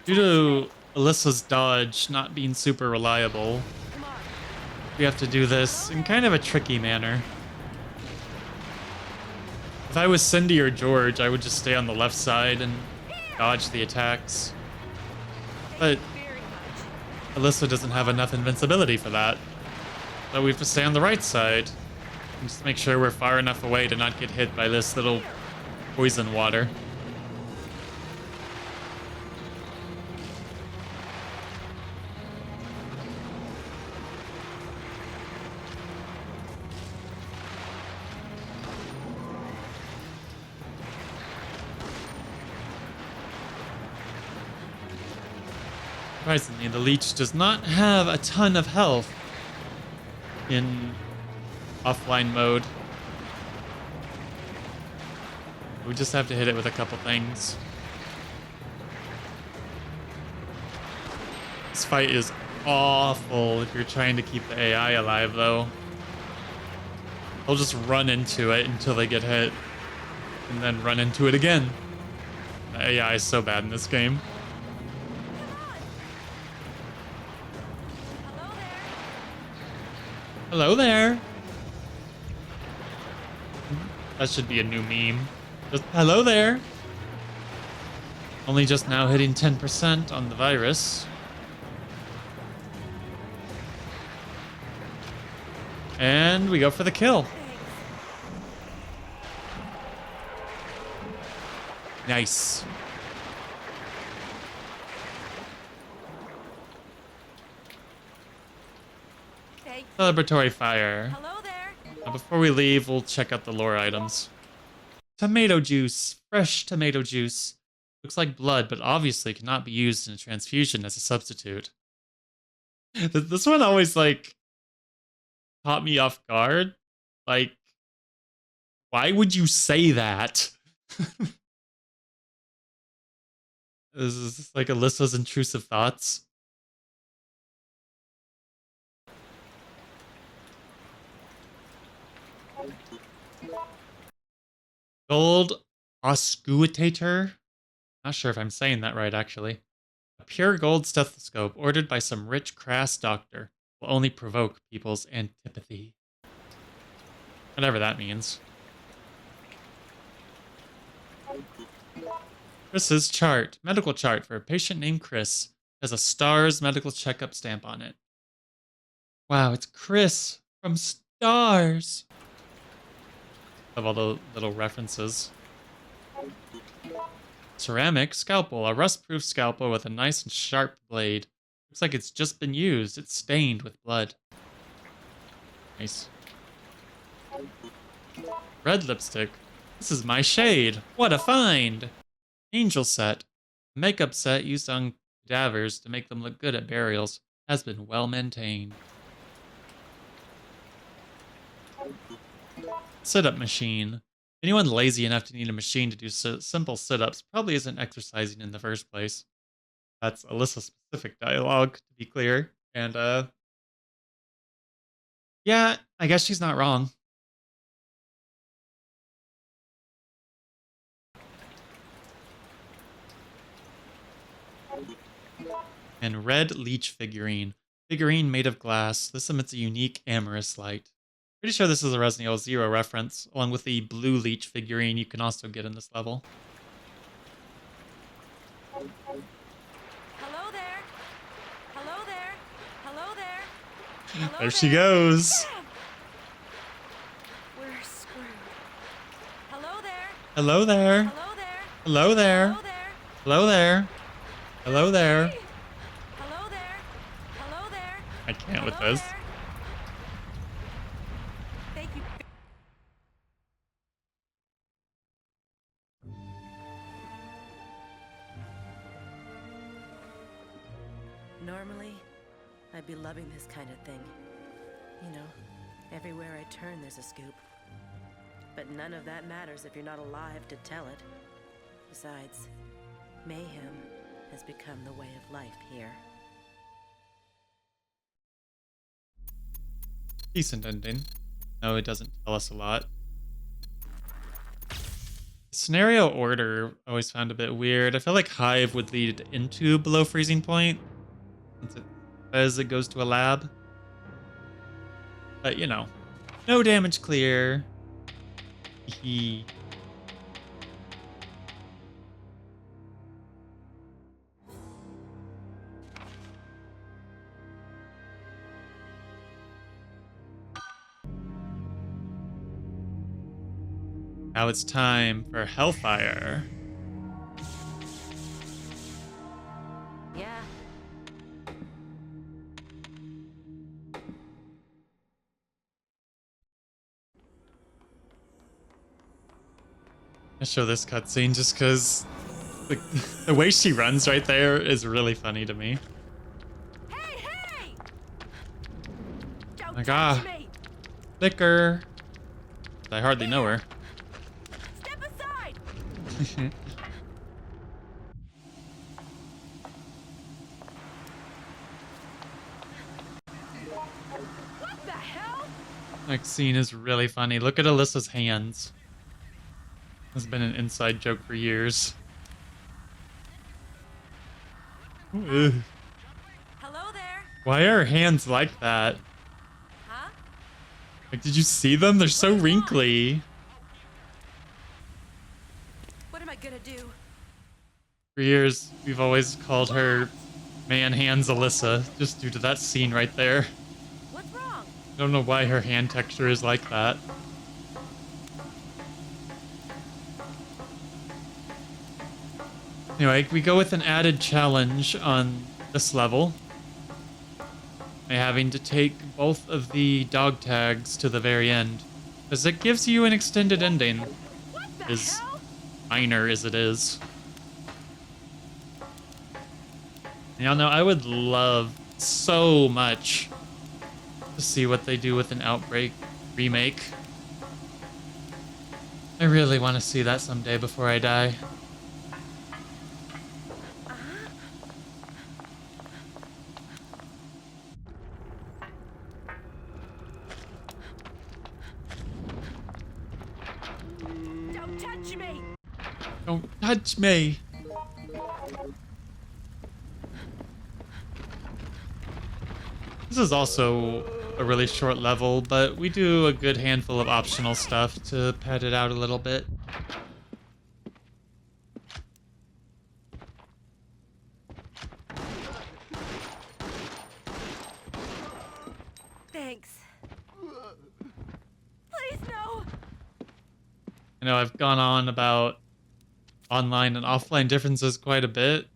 Due to Alyssa's dodge not being super reliable, Come on. we have to do this in kind of a tricky manner. If I was Cindy or George, I would just stay on the left side and dodge the attacks. But Very much. Alyssa doesn't have enough invincibility for that. So we have to stay on the right side and just make sure we're far enough away to not get hit by this little poison water. Surprisingly, the leech does not have a ton of health in offline mode. We just have to hit it with a couple things. This fight is awful if you're trying to keep the AI alive, though. They'll just run into it until they get hit, and then run into it again. The AI is so bad in this game. Hello there. That should be a new meme. Just hello there. Only just now hitting 10% on the virus. And we go for the kill. Nice. Celebratory fire. Hello there. Now before we leave, we'll check out the lore items. Tomato juice. Fresh tomato juice. Looks like blood, but obviously cannot be used in a transfusion as a substitute. This one always, like, caught me off guard. Like, why would you say that? This is like Alyssa's intrusive thoughts. Gold auscultator. Not sure if I'm saying that right, actually. A pure gold stethoscope ordered by some rich, crass doctor will only provoke people's antipathy. Whatever that means. Chris's chart. Medical chart for a patient named Chris. Has a STARS medical checkup stamp on it. Wow, it's Chris from STARS. Of all the little references. Ceramic scalpel. A rust-proof scalpel with a nice and sharp blade. Looks like it's just been used. It's stained with blood. Nice. Red lipstick. This is my shade. What a find! Angel set. A makeup set used on cadavers to make them look good at burials. Has been well maintained. Sit-up machine. Anyone lazy enough to need a machine to do simple sit-ups probably isn't exercising in the first place. That's Alyssa specific dialogue, to be clear. And yeah, I guess she's not wrong. And red leech figurine. Figurine made of glass. This emits a unique amorous light. Pretty sure this is a Resident Evil 0 reference, along with the blue leech figurine you can also get in this level. Hello there. Hello there. Hello there. Hello There she there. goes. We're screwed. Hello there. Hello there. Hello there. Hello there. Hello there. Hello there. Hello there. Hello there. Hello there. I can't with Hello this. there. Thank you. Normally, I'd be loving this kind of thing. You know, everywhere I turn there's a scoop. But none of that matters if you're not alive to tell it. Besides, mayhem has become the way of life here. Decent ending. No, it doesn't tell us a lot. Scenario order I always found a bit weird. I feel like Hive would lead into below freezing point, since it says it goes to a lab. But you know, no damage clear. Hee. Now it's time for Hellfire. Yeah. I show this cutscene just because the way she runs right there is really funny to me. Hey, hey! Don't Like, touch me! Liquor. I hardly know her. Step aside! What the hell? Next scene is really funny. Look at Alyssa's hands. This has been an inside joke for years. Ugh. Hello there? Why are her hands like that? Huh? Like, did you see them? They're so wrinkly. What am I gonna do? For years, we've always called her Man Hands Alyssa, just due to that scene right there. What's wrong? I don't know why her hand texture is like that. Anyway, we go with an added challenge on this level. By having to take both of the dog tags to the very end. Because it gives you an extended ending. What the As hell? minor as it is. Y'all know, I would love so much to see what they do with an Outbreak remake. I really want to see that someday before I die. Don't touch me! Don't touch me! This is also a really short level, but we do a good handful of optional stuff to pad it out a little bit. Thanks. Please, no! I know I've gone on about online and offline differences quite a bit.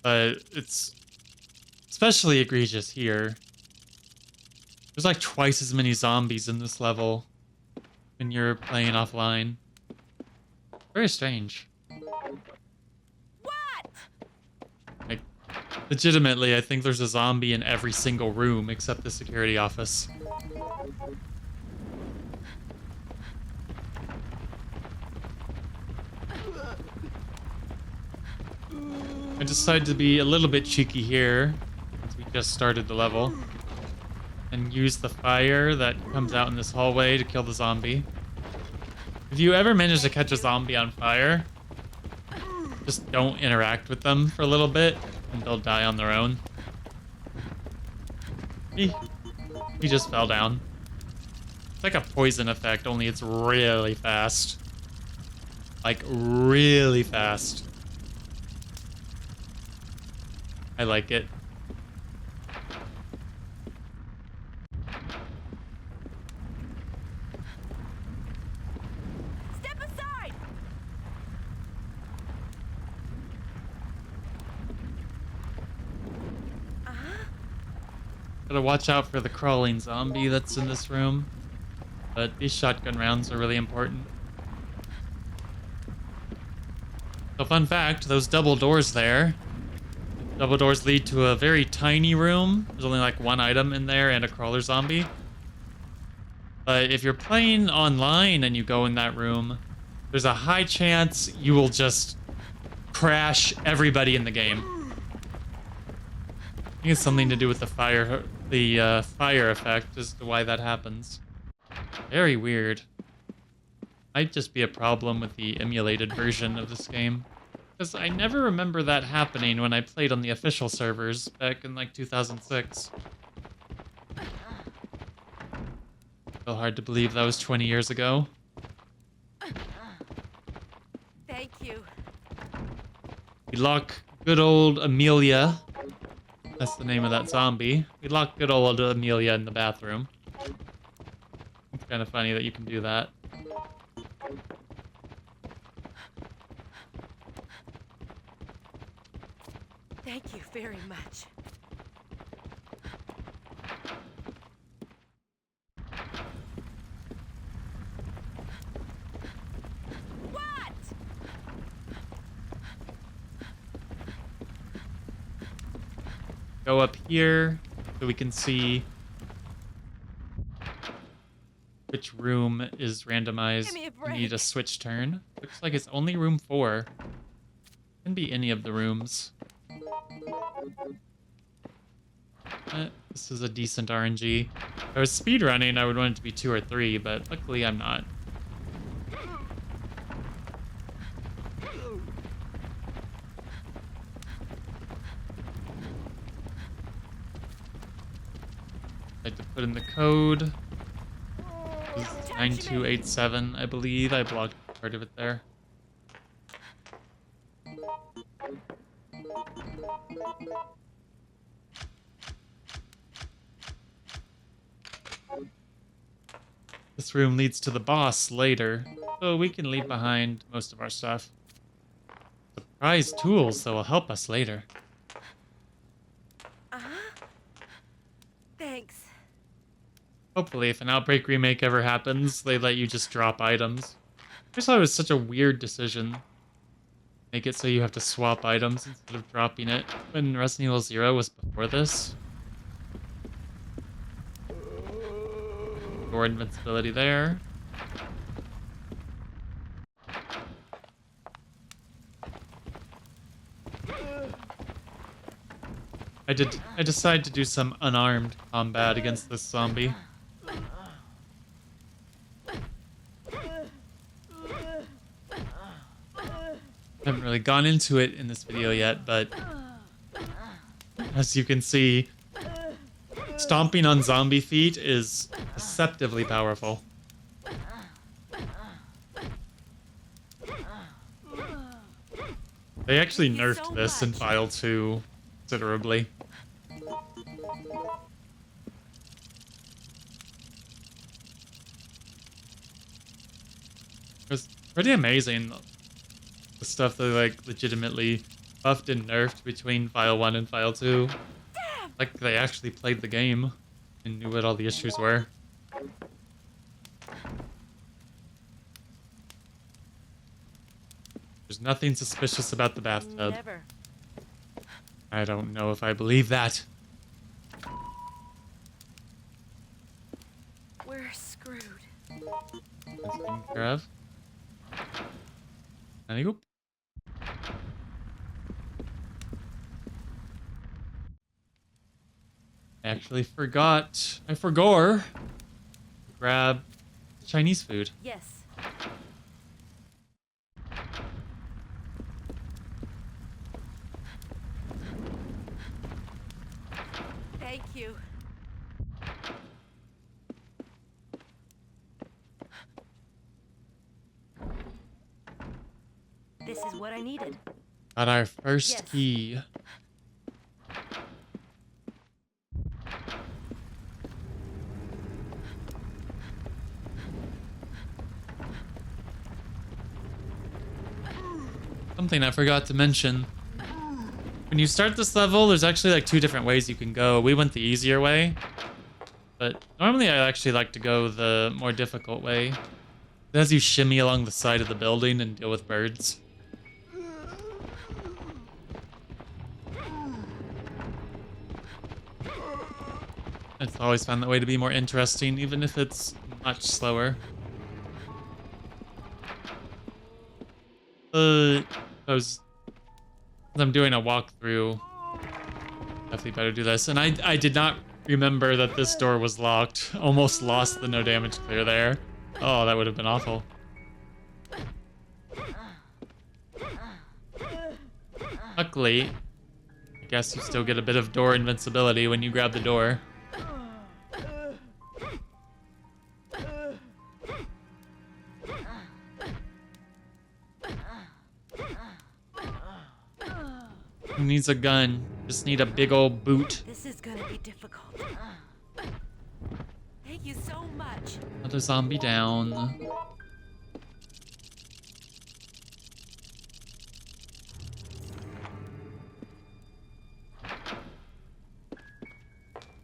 But it's especially egregious here. There's like twice as many zombies in this level when you're playing offline. Very strange. What? Like, Legitimately, I think there's a zombie in every single room except the security office. I decided to be a little bit cheeky here, since we just started the level, and use the fire that comes out in this hallway to kill the zombie. If you ever manage to catch a zombie on fire, just don't interact with them for a little bit, and they'll die on their own. He just fell down. It's like a poison effect, only it's really fast. Like, really fast. I like it. Step aside! Gotta watch out for the crawling zombie that's in this room. But these shotgun rounds are really important. So fun fact, those double doors there, double doors lead to a very tiny room. There's only like one item in there and a crawler zombie. But if you're playing online and you go in that room, there's a high chance you will just crash everybody in the game. I think it's something to do with the fire effect as to why that happens. Very weird. Might just be a problem with the emulated version of this game. Because I never remember that happening when I played on the official servers back in like 2006. So hard to believe that was 20 years ago. Thank you. We lock good old Amelia. That's the name of that zombie. We lock good old Amelia in the bathroom. It's kind of funny that you can do that. Thank you very much. What? Go up here so we can see which room is randomized. Give me a We need a break. switch turn. Looks like it's only room 4. Can be any of the rooms. This is a decent RNG. If I was speedrunning, I would want it to be 2 or 3, but luckily I'm not. I had to put in the code. This is 9287, I believe. I blocked part of it there. This room leads to the boss later, so we can leave behind most of our stuff. Surprise tools that will help us later. Thanks. Hopefully, if an Outbreak remake ever happens, they let you just drop items. I just thought it was such a weird decision. Make it so you have to swap items instead of dropping it. When Resident Evil 0 was before this. More invincibility there. I decided to do some unarmed combat against this zombie. I haven't really gone into it in this video yet, but as you can see, stomping on zombie feet is deceptively powerful. They actually Thank you nerfed so this in much. File 2 considerably. It was pretty amazing, the stuff they like legitimately buffed and nerfed between File 1 and File 2. Like they actually played the game and knew what all the issues were. There's nothing suspicious about the bathtub. Never. I don't know if I believe that. We're screwed. That's taken care of. There you go. I actually forgot. I forgot to grab Chinese food. Yes. Thank you. This is what I needed. Got our first Yes. key. Something I forgot to mention. When you start this level, there's actually like 2 different ways you can go. We went the easier way, but normally I actually like to go the more difficult way. It has you shimmy along the side of the building and deal with birds. It's always found that way to be more interesting, even if it's much slower. I'm doing a walkthrough. Definitely better do this. And I did not remember that this door was locked. Almost lost the no damage clear there. Oh, that would have been awful. Luckily, I guess you still get a bit of door invincibility when you grab the door. Who needs a gun? Just need a big old boot. This is gonna be difficult. Thank you so much. Another zombie down.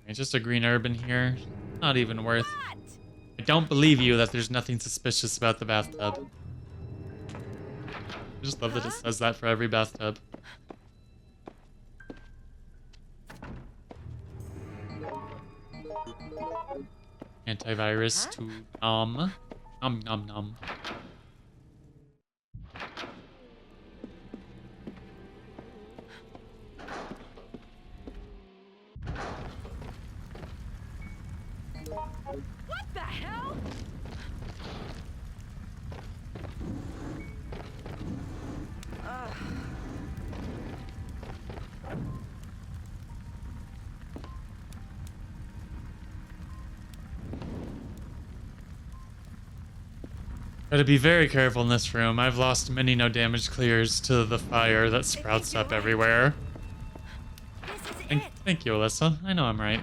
It's just a green herb in here. Not even worth. What? I don't believe you that there's nothing suspicious about the bathtub. I just love that it says that for every bathtub. Antivirus to nom. Nom nom nom. What the hell? Gotta be very careful in this room. I've lost many no damage clears to the fire that sprouts up everywhere. This is it. Thank you, Alyssa. I know I'm right.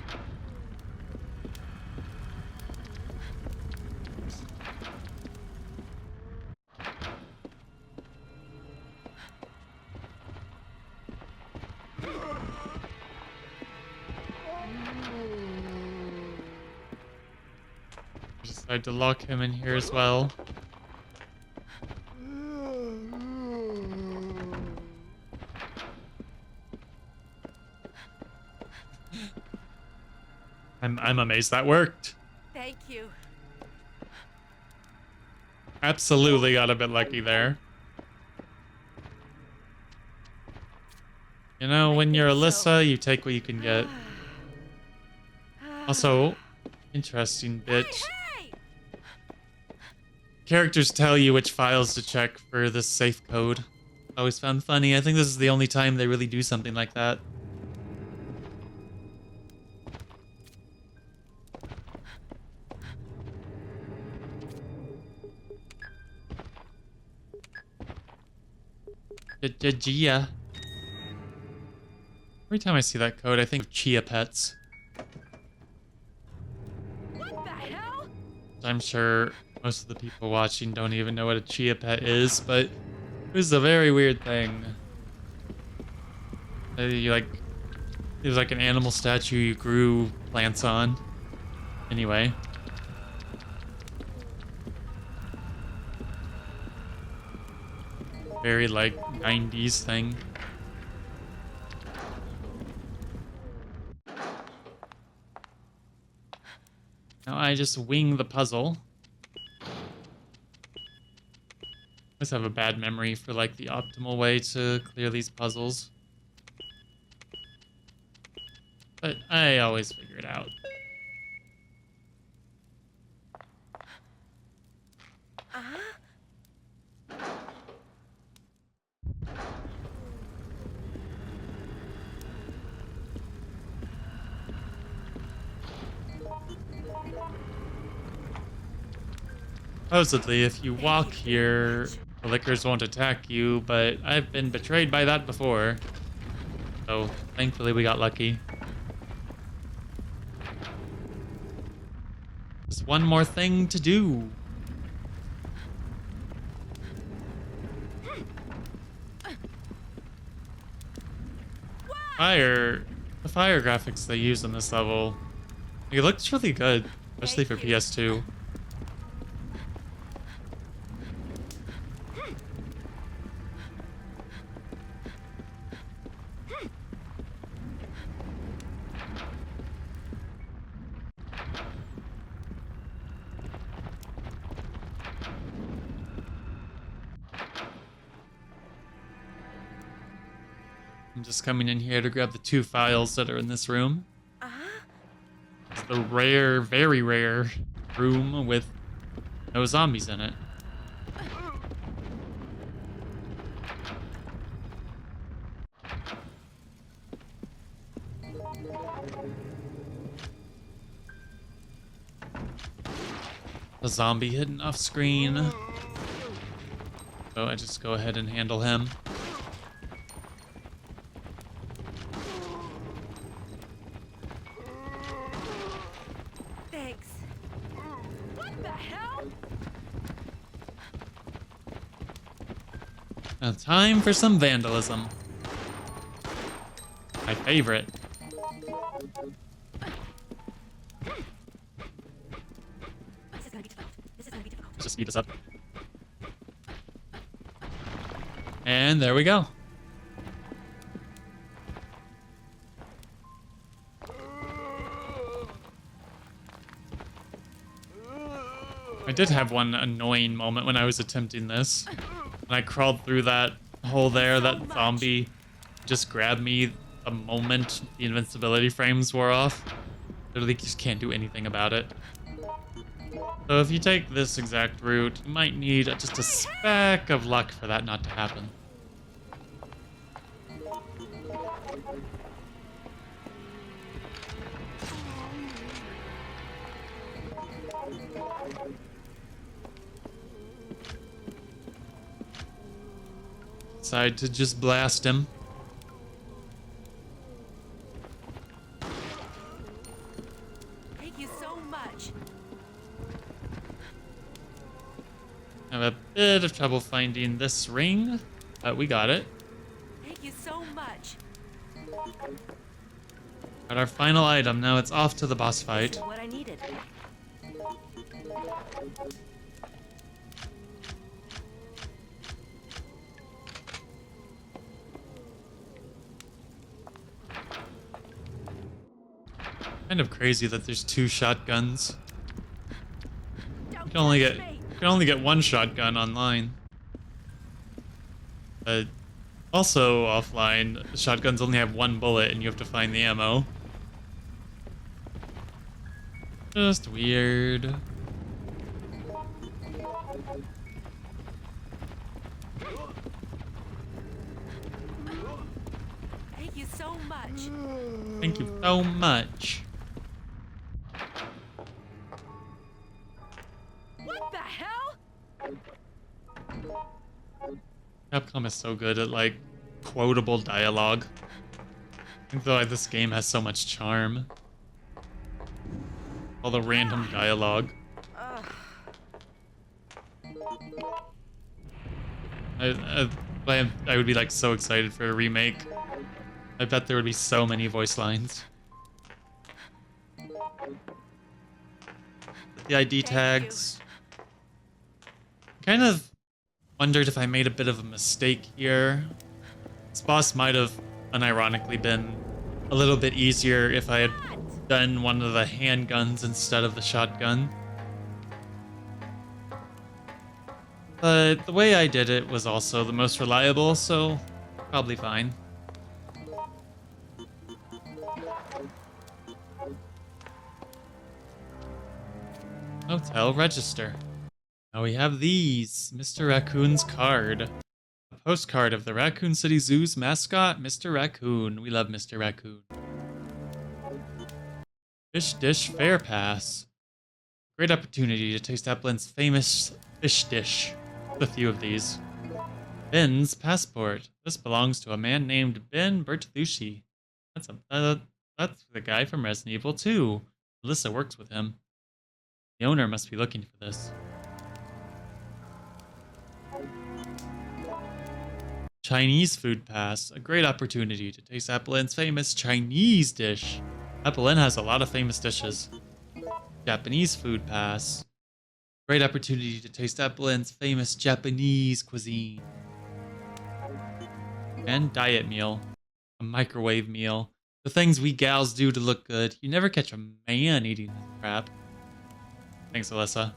I decided to lock him in here as well. I'm amazed that worked. Thank you. Absolutely got a bit lucky there. You know, when you're Alyssa, you take what you can get. Also, interesting bit. Hey! Characters tell you which files to check for this safe code. Always found funny. I think this is the only time they really do something like that. Gia. Every time I see that code, I think of Chia Pets. What the hell? I'm sure most of the people watching don't even know what a Chia Pet is, but it was a very weird thing. It was like an animal statue you grew plants on. Anyway. Very like 90s thing. I just wing the puzzle. I always have a bad memory for like the optimal way to clear these puzzles. But I always figure it out. Supposedly, if you walk here, the lickers won't attack you, but I've been betrayed by that before. So, thankfully we got lucky. Just one more thing to do. The fire graphics they use in this level, it looks really good, especially for PS2. I'm just coming in here to grab the 2 files that are in this room. It's the rare, very rare room with no zombies in it. A zombie hidden off screen. So I just go ahead and handle him. Now time for some vandalism. My favorite. Let's just speed this up. And there we go. I did have one annoying moment when I was attempting this. When I crawled through that hole there, that zombie just grabbed me the moment the invincibility frames wore off. Literally just can't do anything about it. So if you take this exact route, you might need just a speck of luck for that not to happen. Decide to just blast him. Thank you so much. I have a bit of trouble finding this ring, but we got it. Thank you so much. Got our final item. Now it's off to the boss fight. This is what I needed. Kind of crazy that there's 2 shotguns. You can only get 1 shotgun online. Also offline, the shotguns only have 1 bullet and you have to find the ammo. Just weird. Thank you so much. Thank you so much. What the hell? Capcom is so good at, like, quotable dialogue. I think why this game has so much charm. All the random dialogue. I would be, like, so excited for a remake. I bet there would be so many voice lines. The ID tags. Kind of wondered if I made a bit of a mistake here. This boss might have unironically been a little bit easier if I had done one of the handguns instead of the shotgun. But the way I did it was also the most reliable, so probably fine. Hotel register. Now we have these. Mr. Raccoon's card. A postcard of the Raccoon City Zoo's mascot, Mr. Raccoon. We love Mr. Raccoon. Fish Dish Fair Pass. Great opportunity to taste Applin's famous fish dish. A few of these. Ben's passport. This belongs to a man named Ben Bertolucci. That's the guy from Resident Evil 2. Alyssa works with him. The owner must be looking for this. Chinese food pass. A great opportunity to taste Applin's famous Chinese dish. Applin has a lot of famous dishes. Japanese food pass. Great opportunity to taste Applin's famous Japanese cuisine. And diet meal. A microwave meal. The things we gals do to look good. You never catch a man eating this crap. Thanks, Alyssa.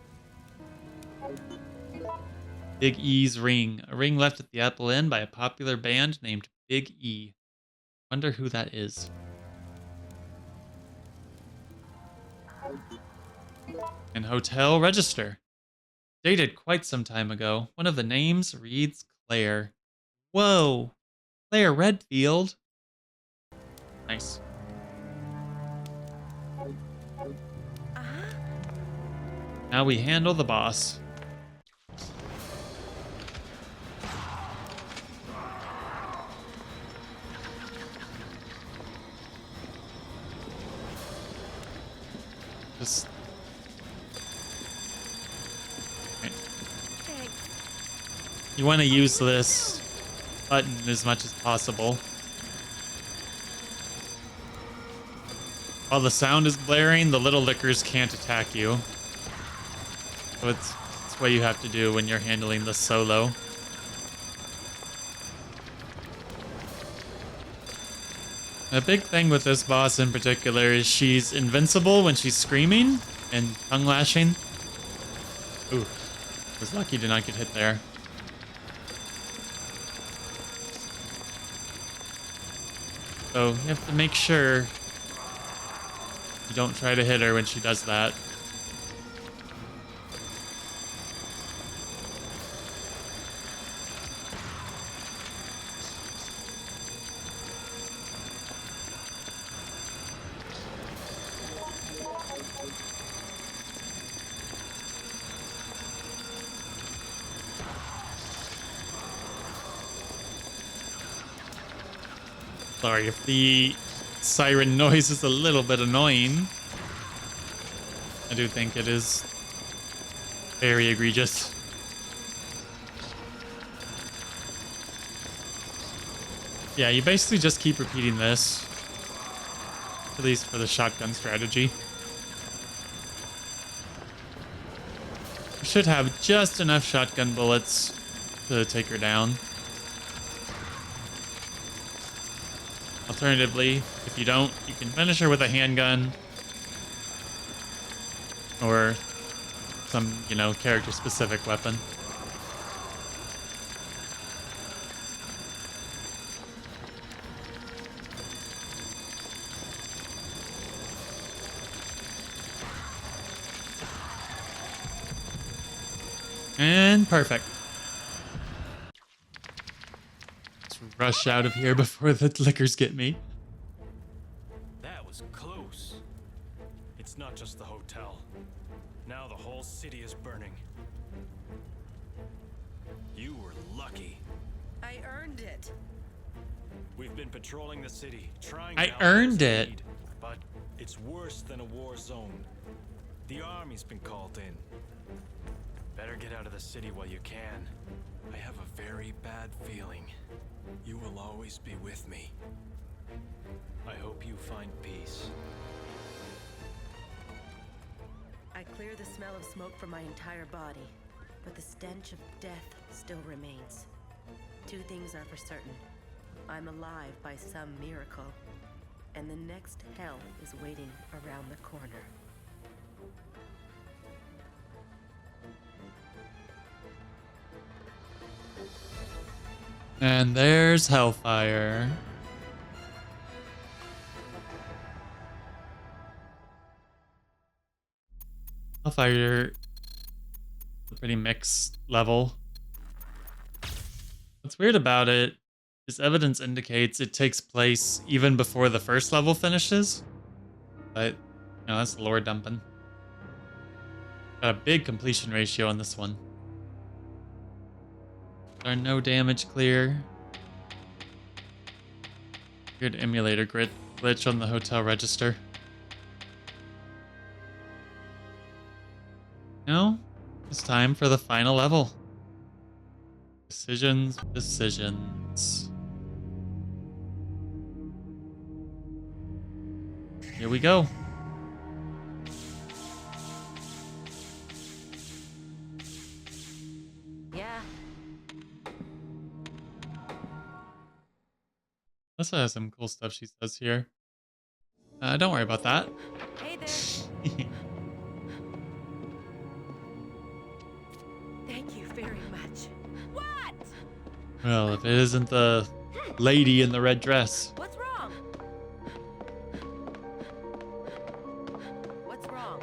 Big E's ring. A ring left at the Apple Inn by a popular band named Big E. Wonder who that is. And hotel register. Dated quite some time ago. One of the names reads Claire. Whoa! Claire Redfield. Nice. Now we handle the boss. Just... You want to use this button as much as possible. While the sound is blaring, the little lickers can't attack you. So it's what you have to do when you're handling the solo. A big thing with this boss in particular is she's invincible when she's screaming and tongue lashing. Ooh, I was lucky to not get hit there. So you have to make sure you don't try to hit her when she does that. Sorry if the siren noise is a little bit annoying. I do think it is very egregious. Yeah, you basically just keep repeating this. At least for the shotgun strategy. You should have just enough shotgun bullets to take her down. Alternatively, if you don't, you can finish her with a handgun. Or some, character-specific weapon. And perfect. Let's rush out of here before the lickers get me. That was close. It's not just the hotel. Now the whole city is burning. You were lucky. I earned it. We've been patrolling the city, trying I to earned outpost it. lead, but it's worse than a war zone. The army's been called in. Better get out of the city while you can. I have a very bad feeling. You will always be with me. I hope you find peace. I clear the smell of smoke from my entire body, but the stench of death still remains. Two things are for certain. I'm alive by some miracle, and the next hell is waiting around the corner. And there's Hellfire. Hellfire, a pretty mixed level. What's weird about it is evidence indicates it takes place even before the first level finishes. But, that's lore dumping. Got a big completion ratio on this one. There are no damage clear. Weird emulator glitch on the hotel register. Now, it's time for the final level. Decisions. Here we go. Yeah. Alyssa has some cool stuff she says here. Don't worry about that. Hey there. Thank you very much. What? Well, if it isn't the lady in the red dress. What's wrong? What's wrong?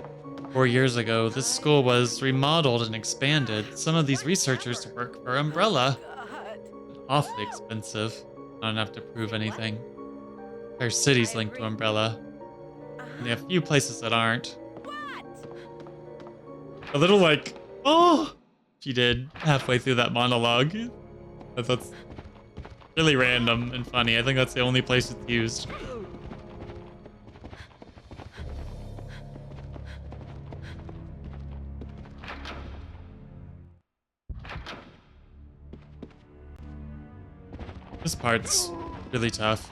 4 years ago, this school was remodeled and expanded. Some of these researchers work for Umbrella. God. Awfully expensive. Not enough to prove anything. Their city's linked to Umbrella. And they have a few places that aren't. What? A little like, oh, she did halfway through that monologue. But that's really random and funny. I think that's the only place it's used. This part's really tough.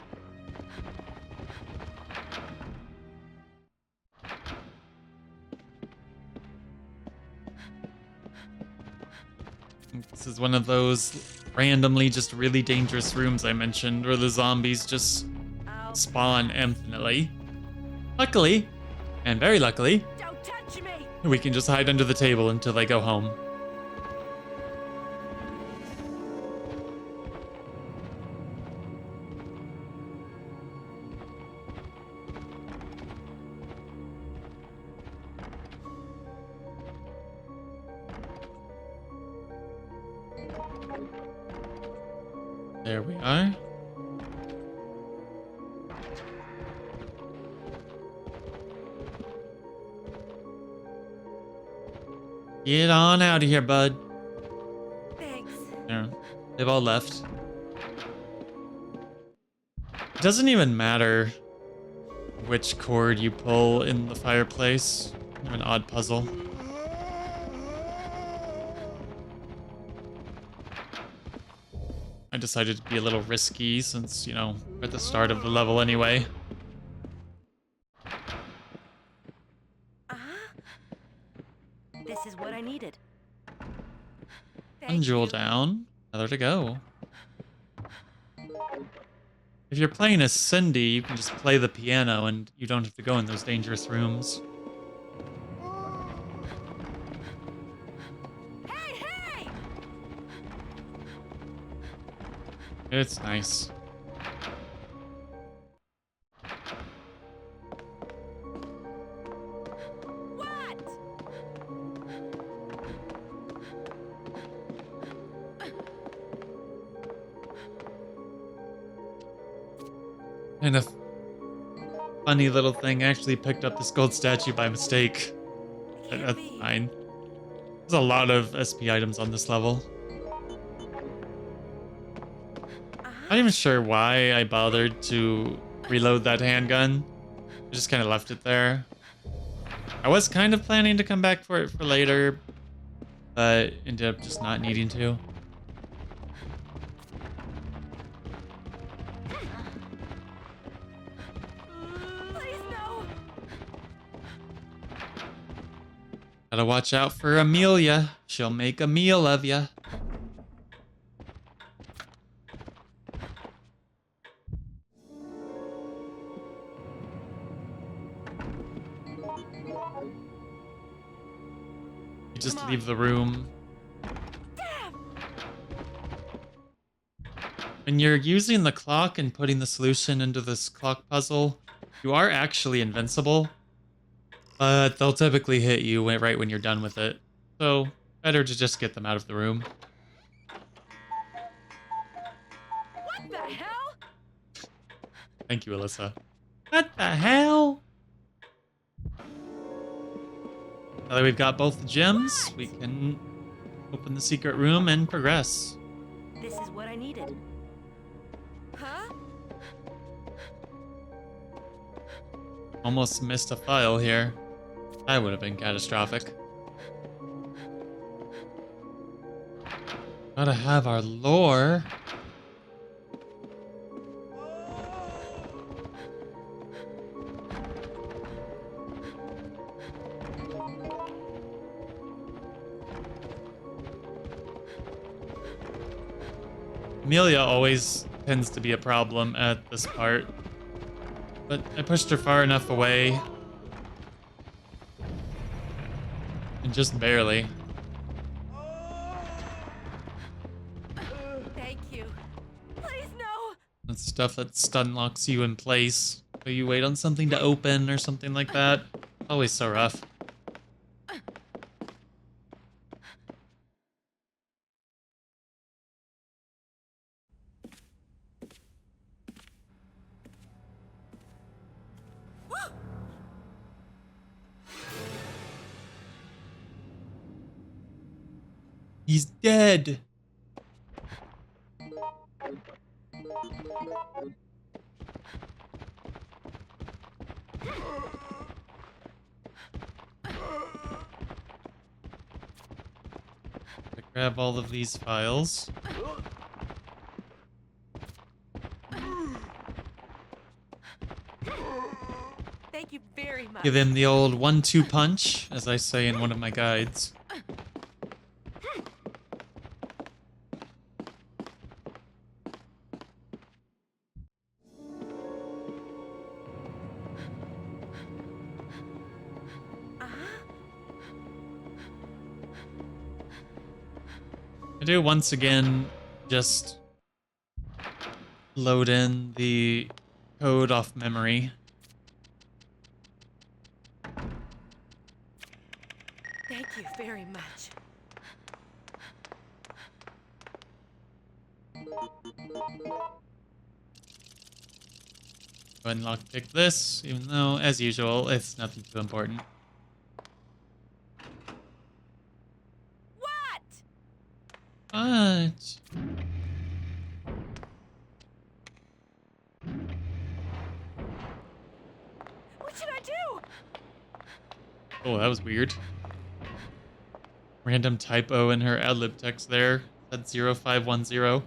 This is one of those randomly just really dangerous rooms I mentioned where the zombies just spawn infinitely. Luckily, and very luckily, Don't touch me. we can just hide under the table until they go home. There we are. Get on out of here, bud. Thanks. There, they've all left. It doesn't even matter which cord you pull in the fireplace. Kind of an odd puzzle. I decided to be a little risky since, we're at the start of the level anyway. This is what I needed. One jewel down. Another to go. If you're playing as Cindy, you can just play the piano and you don't have to go in those dangerous rooms. Hey, hey! It's nice. What? And a funny little thing, I actually picked up this gold statue by mistake. That's fine. There's a lot of SP items on this level. Not even sure why I bothered to reload that handgun. I just kind of left it there. I was kind of planning to come back for it for later, but ended up just not needing to. Please no. Gotta watch out for Amelia. She'll make a meal of ya. You just leave the room. When you're using the clock and putting the solution into this clock puzzle, you are actually invincible, but they'll typically hit you right when you're done with it. So, better to just get them out of the room. What the hell? Thank you, Alyssa. What the hell? Now that we've got both the gems, we can open the secret room and progress. This is what I needed. Huh? Almost missed a file here. That would have been catastrophic. Gotta have our lore. Amelia always tends to be a problem at this part, but I pushed her far enough away. And just barely. Thank you. Please, no! That's stuff that stun locks you in place. So you wait on something to open or something like that. Always so rough. He's dead. I grab all of these files. Thank you very much. Give him the old 1-2 punch, as I say in one of my guides. I do once again just load in the code off memory. Thank you very much. Go ahead and lockpick this, even though, as usual, it's nothing too important. What? What? What should I do? Oh, that was weird. Random typo in her adlib text there. Said 0510.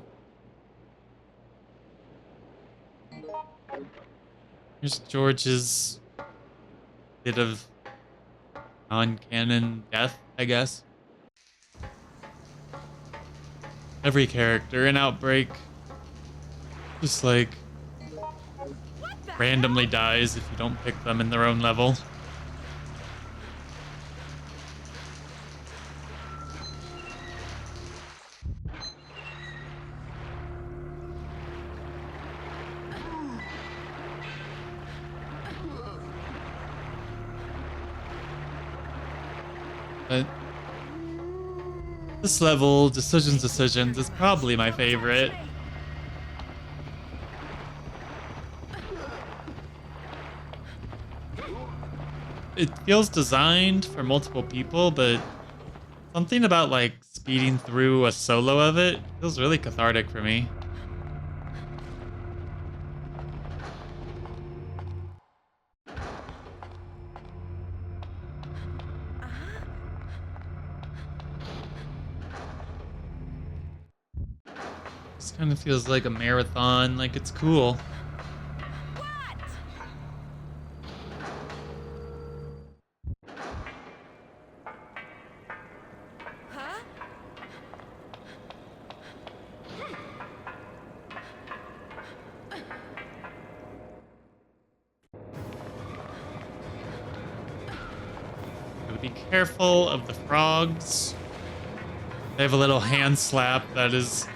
Here's George's bit of non-canon death, I guess. Every character in Outbreak just like randomly dies if you don't pick them in their own level. But this level, Decisions, is probably my favorite. It feels designed for multiple people, but something about like speeding through a solo of it feels really cathartic for me. This kind of feels like a marathon, like it's cool. Huh? Be careful of the frogs. They have a little hand slap that is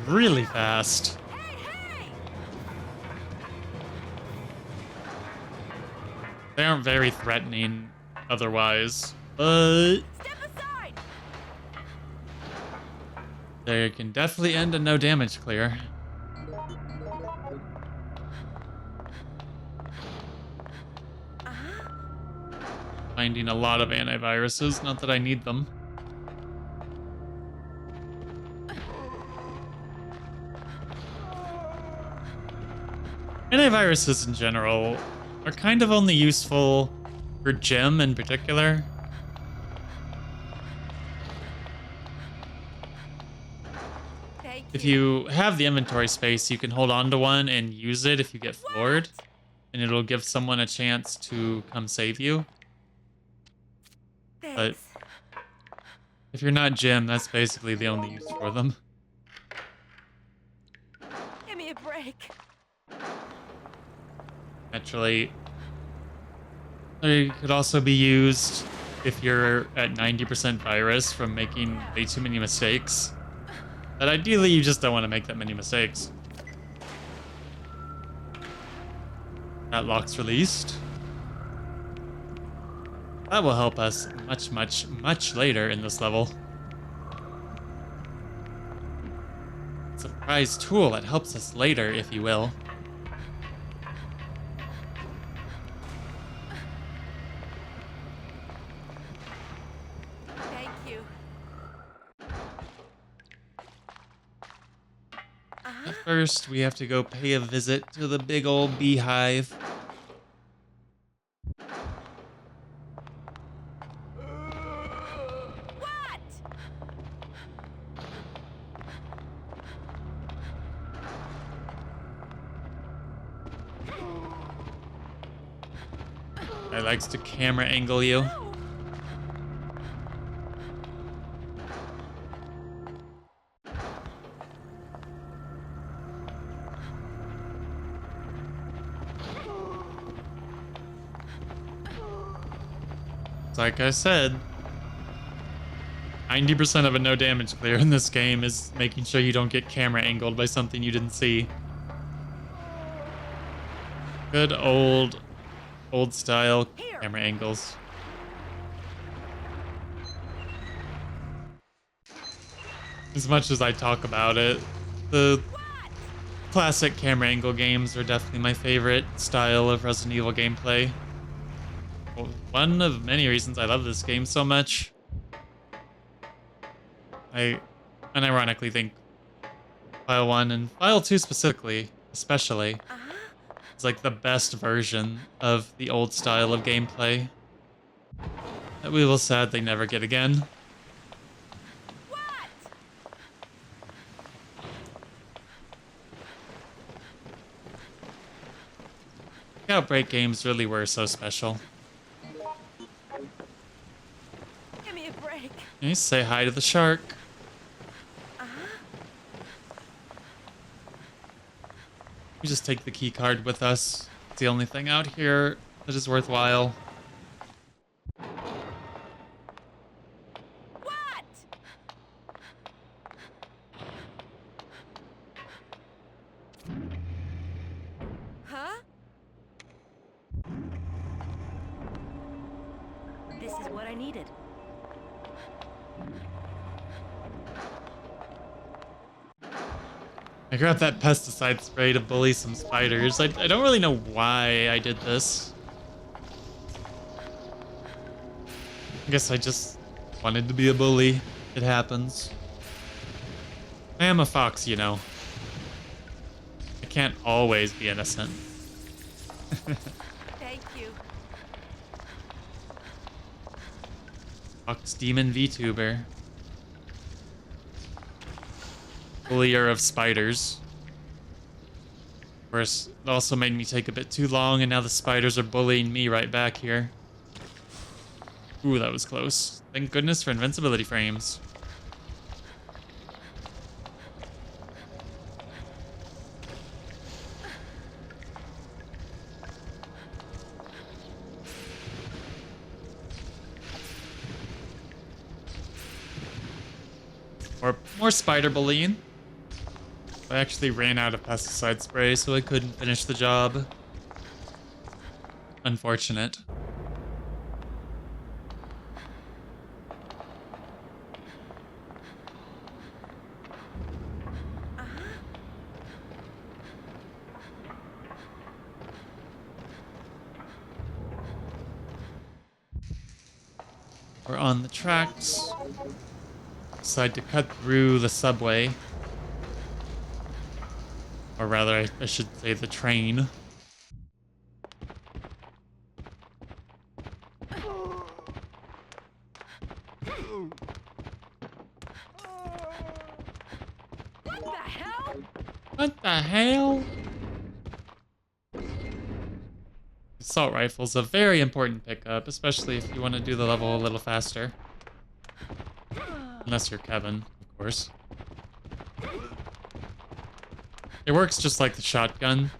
really fast. They aren't very threatening otherwise, but they can definitely end a no damage clear. Finding a lot of antiviruses, not that I need them. Antiviruses in general are kind of only useful for Jim in particular. If you have the inventory space, you can hold on to one and use it if you get floored, and it'll give someone a chance to come save you. But if you're not Jim, that's basically the only use for them. Give me a break. Naturally, they could also be used if you're at 90% virus from making way too many mistakes. But ideally, you just don't want to make that many mistakes. That lock's released. That will help us much later in this level. Surprise tool that helps us later, if you will. Thank you. But first, we have to go pay a visit to the big old beehive. I likes to camera angle you. Like I said, 90% of a no damage clear in this game is making sure you don't get camera angled by something you didn't see. Good old style camera angles. As much as I talk about it, the classic camera angle games are definitely my favorite style of Resident Evil gameplay. One of many reasons I love this game so much. I unironically think File 1 and File 2 specifically, especially, is like the best version of the old style of gameplay that we will sadly never get again. The Outbreak games really were so special. Give me a break. Okay, say hi to the shark. We just take the key card with us. It's the only thing out here that is worthwhile. What? Huh? This is what I needed. I grabbed that pesticide spray to bully some spiders. I don't really know why I did this. I guess I just wanted to be a bully. It happens. I am a fox, you know. I can't always be innocent. Thank you. Fox Demon VTuber. Bullier of spiders. Of course, it also made me take a bit too long, and now the spiders are bullying me right back here. Ooh, that was close. Thank goodness for invincibility frames. More spider bullying. I actually ran out of pesticide spray, so I couldn't finish the job. Unfortunate. We're on the tracks. Decide to cut through the subway. Or rather, I should say the train. What the hell? What the hell? Assault rifle's a very important pickup, especially if you want to do the level a little faster. Unless you're Kevin, of course. It works just like the shotgun,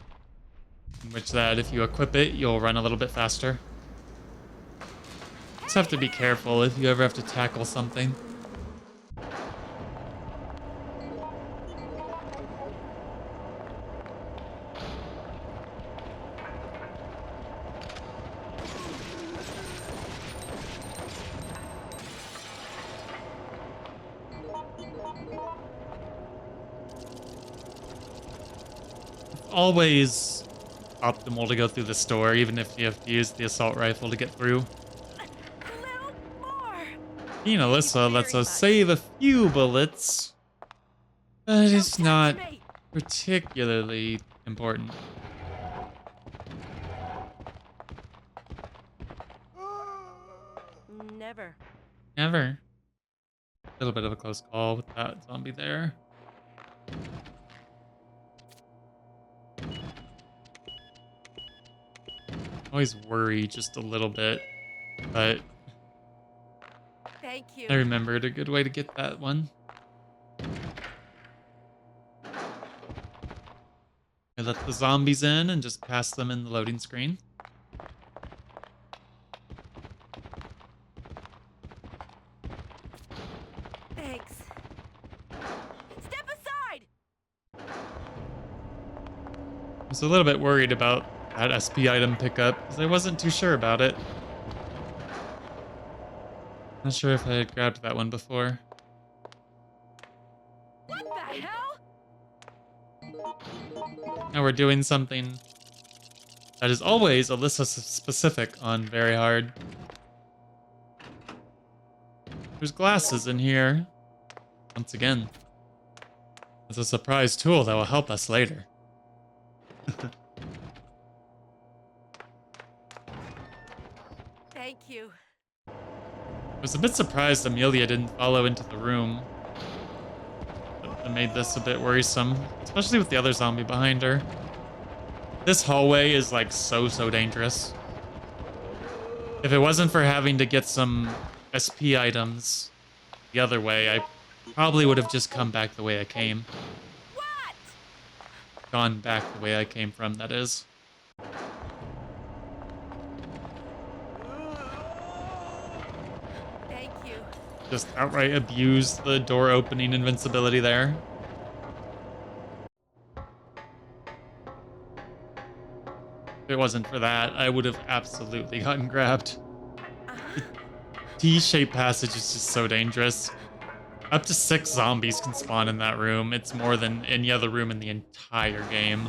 in which that if you equip it, you'll run a little bit faster. Just have to be careful if you ever have to tackle something. Always optimal to go through the store, even if you have to use the assault rifle to get through. A little more. Being Alyssa lets us save a few bullets, but it's not particularly important. Never. Never. A little bit of a close call with that zombie there. Always worry just a little bit, but Thank you. I remembered a good way to get that one. I let the zombies in and just pass them in the loading screen. Thanks. Step aside. I was a little bit worried about that SP item pickup because I wasn't too sure about it. Not sure if I had grabbed that one before. What the hell? Now we're doing something that is always Alyssa specific on very hard. There's glasses in here. Once again. It's a surprise tool that will help us later. Thank you. I was a bit surprised Amelia didn't follow into the room. That made this a bit worrisome, especially with the other zombie behind her. This hallway is like so dangerous. If it wasn't for having to get some SP items the other way, I probably would have just come back the way I came. What? Gone back the way I came from, that is. Thank you. Just outright abuse the door opening invincibility there. If it wasn't for that, I would have absolutely gotten grabbed. The T-shaped passage is just so dangerous. Up to 6 zombies can spawn in that room. It's more than any other room in the entire game.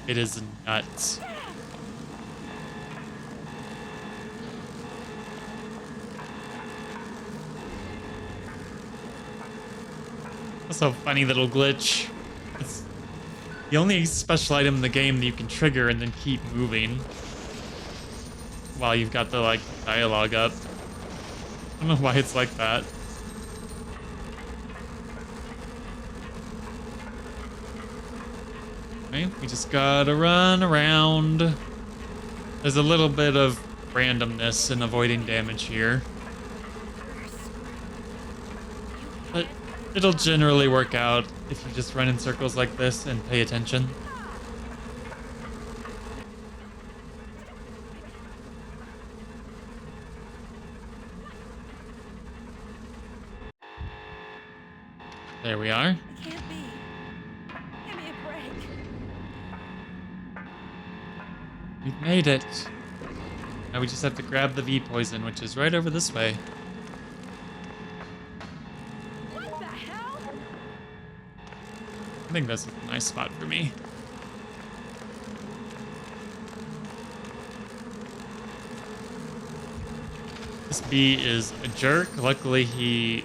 It is nuts. Also, funny little glitch. It's the only special item in the game that you can trigger and then keep moving while you've got the, like, dialogue up. I don't know why it's like that. Okay, we just gotta run around. There's a little bit of randomness in avoiding damage here. But it'll generally work out if you just run in circles like this and pay attention. There we are. It can't be. Give me a break. We've made it. Now we just have to grab the V poison, which is right over this way. What the hell? I think that's a nice spot for me. This bee is a jerk. Luckily, he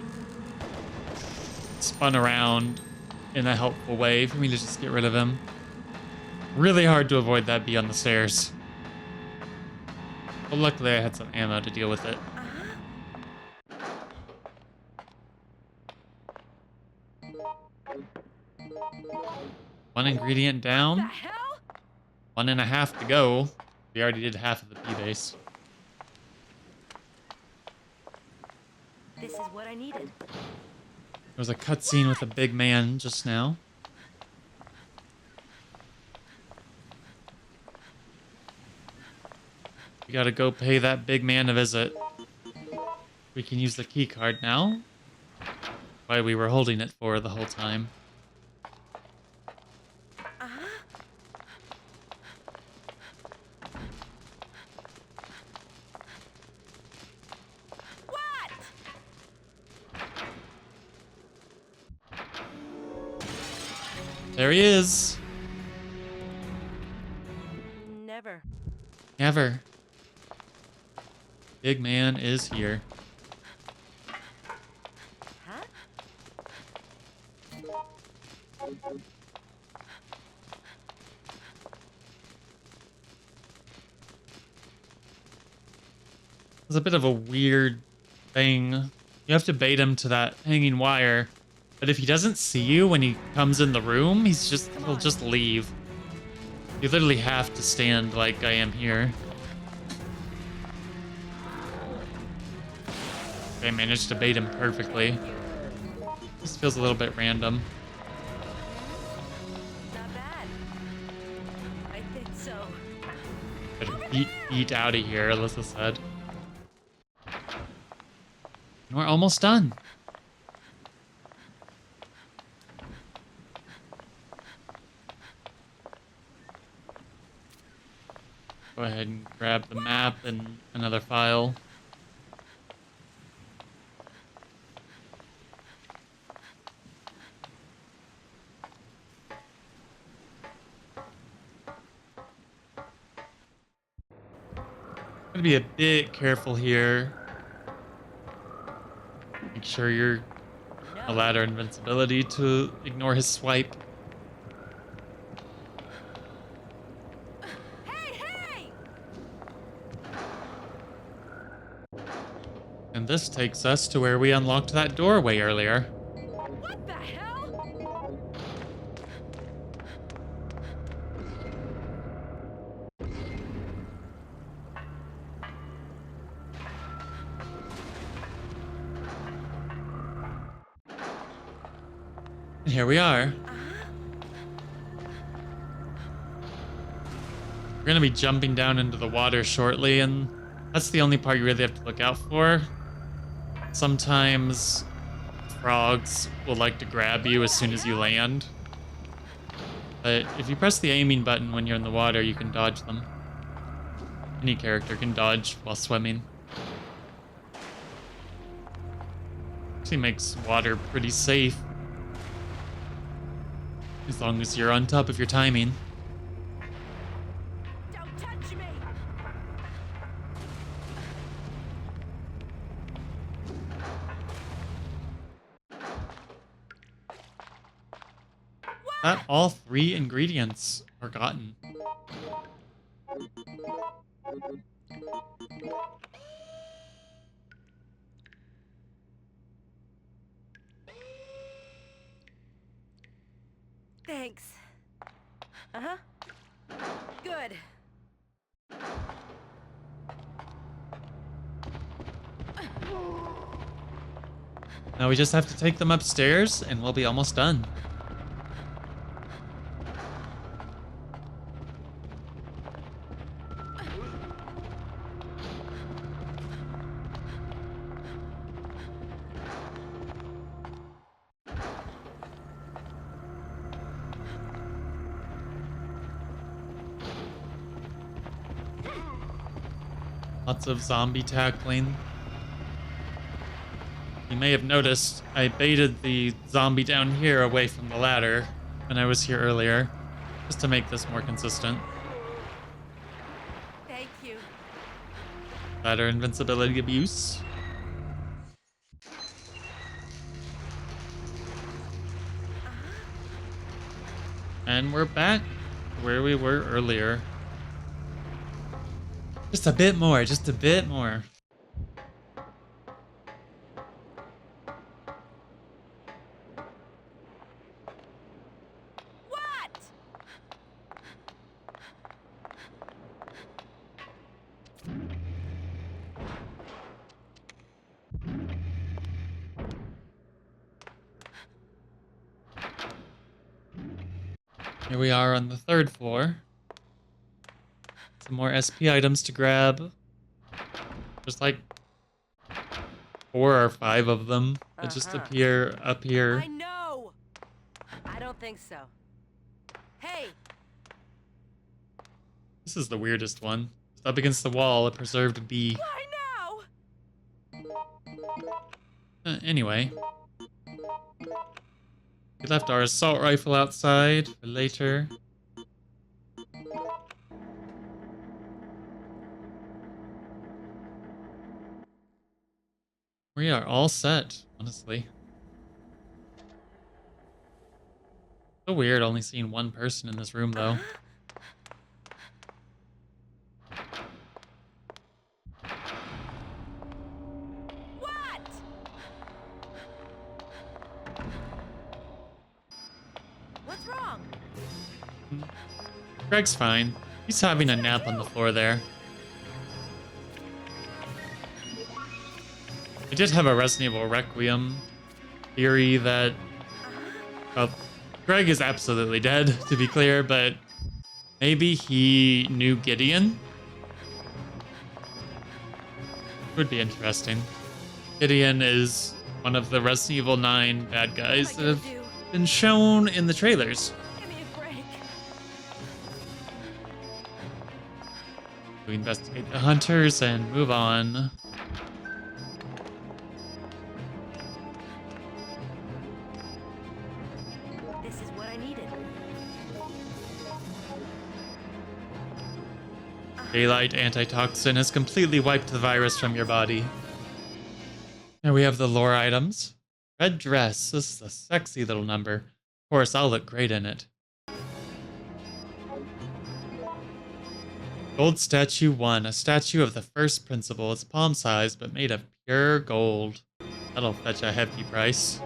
spun around in a helpful way for me to just get rid of him. Really hard to avoid that bee on the stairs. But luckily, I had some ammo to deal with it. One ingredient The down. hell? 1.5 to go. We already did half of the bee base. This is what I needed. There was a cutscene with a big man just now. We gotta go pay that big man a visit. We can use the key card now. Why we were holding it for the whole time. What? There he is. Never. Never. Big man is here. Huh? It's a bit of a weird thing. You have to bait him to that hanging wire, but if he doesn't see you when he comes in the room, he'll just leave. You literally have to stand like I am here. I managed to bait him perfectly. This feels a little bit random. Not bad. I think so. Better eat out of here, Alyssa said. And we're almost done. Go ahead and grab the map and another file. Gotta be a bit careful here. Make sure you're a ladder invincibility to ignore his swipe. Hey, hey! And this takes us to where we unlocked that doorway earlier. What the hell? And here we are. We're gonna be jumping down into the water shortly, and that's the only part you really have to look out for. Sometimes frogs will like to grab you as soon as you land. But if you press the aiming button when you're in the water, you can dodge them. Any character can dodge while swimming. Actually makes water pretty safe. As long as you're on top of your timing. Don't touch me! That all 3 ingredients are gotten. Thanks. Uh-huh. Good. Now we just have to take them upstairs and we'll be almost done. Lots of zombie tackling. You may have noticed I baited the zombie down here away from the ladder when I was here earlier, just to make this more consistent. Thank you. Ladder invincibility abuse. And we're back where we were earlier. Just a bit more, just a bit more. What? Here we are on the 3rd floor. Some more SP items to grab. There's like 4 or 5 of them that just appear up here. I know. I don't think so. Hey. This is the weirdest one. Just up against the wall, a preserved bee. Why now? Anyway. We left our assault rifle outside for later. We are all set, honestly. So weird only seeing one person in this room, though. What? What's wrong? Greg's fine. He's having a nap on the floor there. I did have a Resident Evil Requiem theory that... Well, Greg is absolutely dead, to be clear, but maybe he knew Gideon? Would be interesting. Gideon is one of the Resident Evil 9 bad guys that have been shown in the trailers. Give me a break. We investigate the hunters and move on. This is what I needed. Daylight antitoxin has completely wiped the virus from your body. Now we have the lore items. Red dress. This is a sexy little number. Of course, I'll look great in it. Gold statue 1. A statue of the first principle. It's palm-sized, but made of pure gold. That'll fetch a hefty price.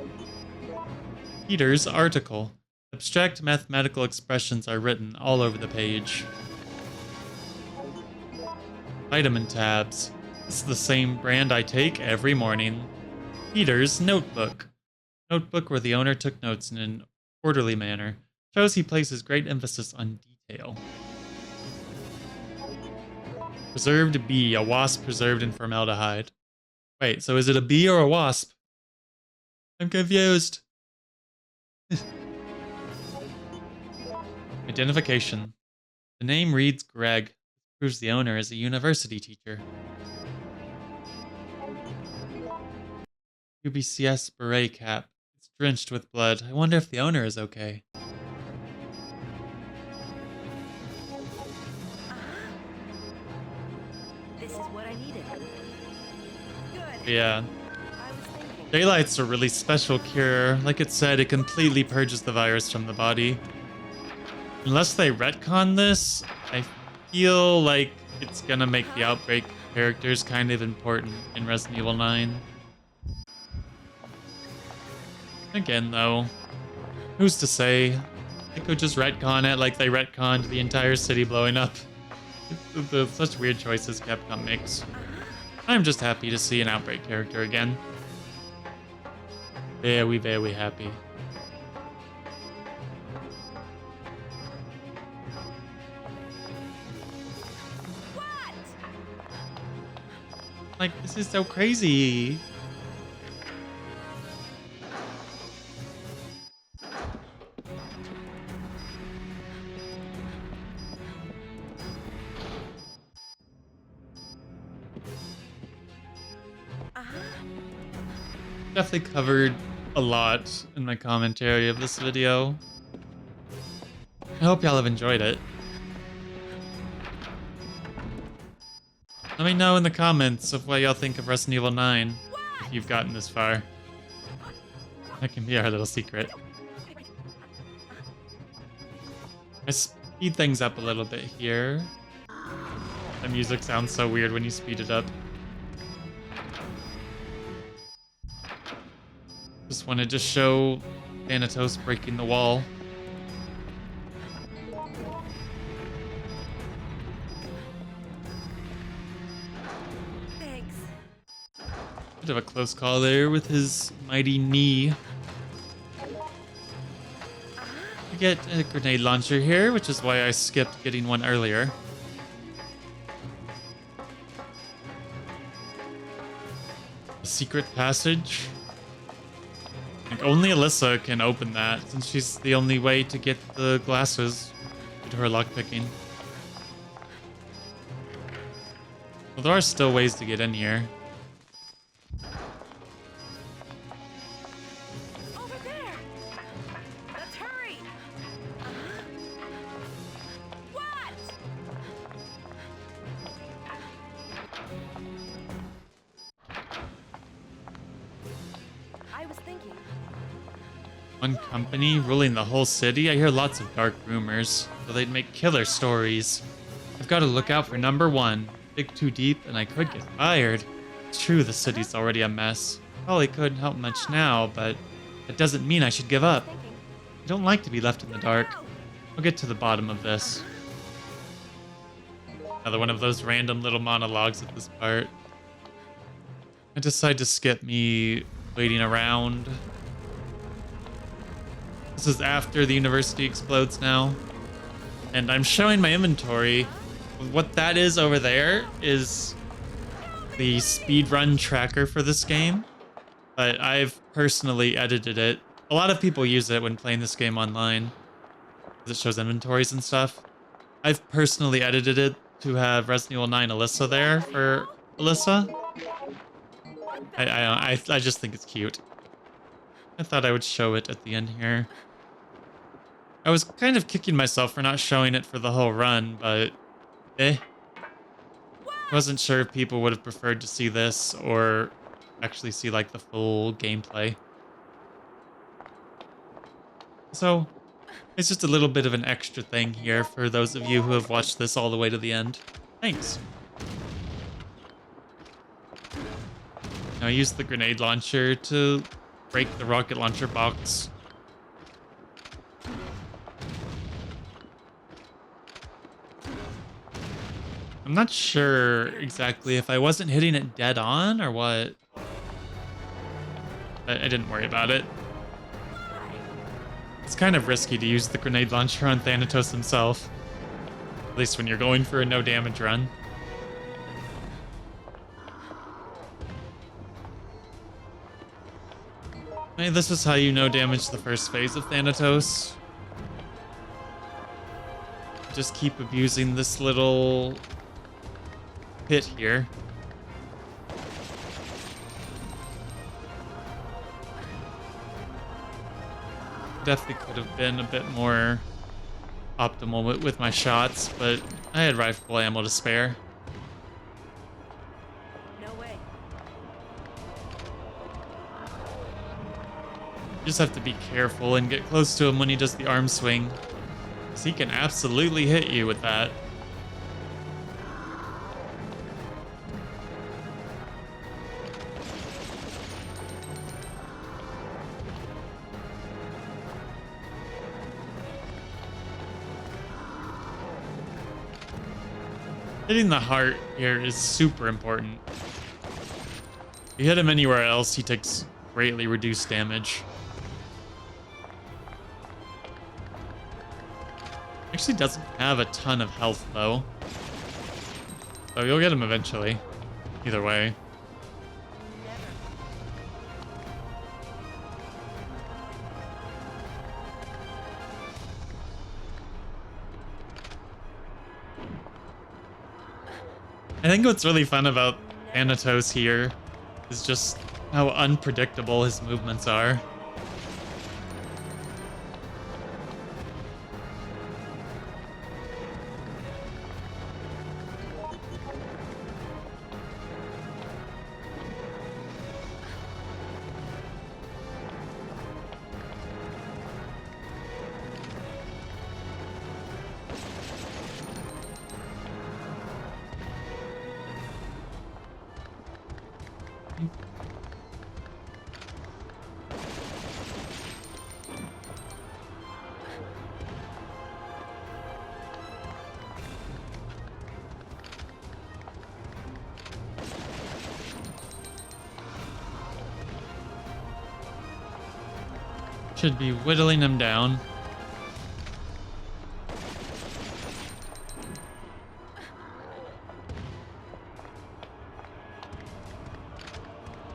Peter's article. Abstract mathematical expressions are written all over the page. Vitamin tabs. This is the same brand I take every morning. Peter's notebook. Notebook where the owner took notes in an orderly manner. Shows he places great emphasis on detail. Preserved bee. A wasp preserved in formaldehyde. Wait, so is it a bee or a wasp? I'm confused. Identification. The name reads Greg. This proves the owner is a university teacher. UBCS beret cap. It's drenched with blood. I wonder if the owner is okay. This is what I needed. Good. Yeah. I was thinking. Daylight's a really special cure. Like it said, it completely purges the virus from the body. Unless they retcon this, I feel like it's gonna make the Outbreak characters kind of important in Resident Evil 9. Again, though, who's to say? They could just retcon it like they retconned the entire city blowing up. Such weird choices Capcom makes. I'm just happy to see an Outbreak character again. Very, very happy. What? Like, this is so crazy. definitely covered a lot in my commentary of this video. I hope y'all have enjoyed it. Let me know in the comments of what y'all think of Resident Evil 9, if you've gotten this far. That can be our little secret. I speed things up a little bit here. The music sounds so weird when you speed it up. Just wanted to show Thanatos breaking the wall. Thanks. Bit of a close call there with his mighty knee. We get a grenade launcher here, which is why I skipped getting one earlier. A secret passage. Like only Alyssa can open that, since she's the only way to get the glasses due to her lockpicking. Well, there are still ways to get in here. Over there. Let's hurry. What? I was thinking. One company ruling the whole city? I hear lots of dark rumors, so they'd make killer stories. I've got to look out for number one. Dig too deep and I could get fired. It's true the city's already a mess. Probably couldn't help much now, but that doesn't mean I should give up. I don't like to be left in the dark. I'll get to the bottom of this. Another one of those random little monologues at this part. I decide to skip me waiting around. This is after the university explodes now. And I'm showing my inventory. What that is over there is the speedrun tracker for this game. But I've personally edited it. A lot of people use it when playing this game online, because it shows inventories and stuff. I've personally edited it to have Resident Evil 9 Alyssa there for Alyssa. I just think it's cute. I thought I would show it at the end here. I was kind of kicking myself for not showing it for the whole run, but wasn't sure if people would have preferred to see this or actually see like the full gameplay. So it's just a little bit of an extra thing here for those of you who have watched this all the way to the end. Thanks. Now I used the grenade launcher to break the rocket launcher box. I'm not sure exactly if I wasn't hitting it dead on or what. I didn't worry about it. It's kind of risky to use the grenade launcher on Thanatos himself. At least when you're going for a no damage run. Hey, this is how you no damage the first phase of Thanatos. Just keep abusing this little pit here. Definitely could have been a bit more optimal with my shots, but I had rifle ammo to spare. No way. You just have to be careful and get close to him when he does the arm swing, because he can absolutely hit you with that. Hitting the heart here is super important. If you hit him anywhere else, he takes greatly reduced damage. Actually doesn't have a ton of health though. So you'll get him eventually. Either way. I think what's really fun about Thanatos here is just how unpredictable his movements are. Should be whittling him down.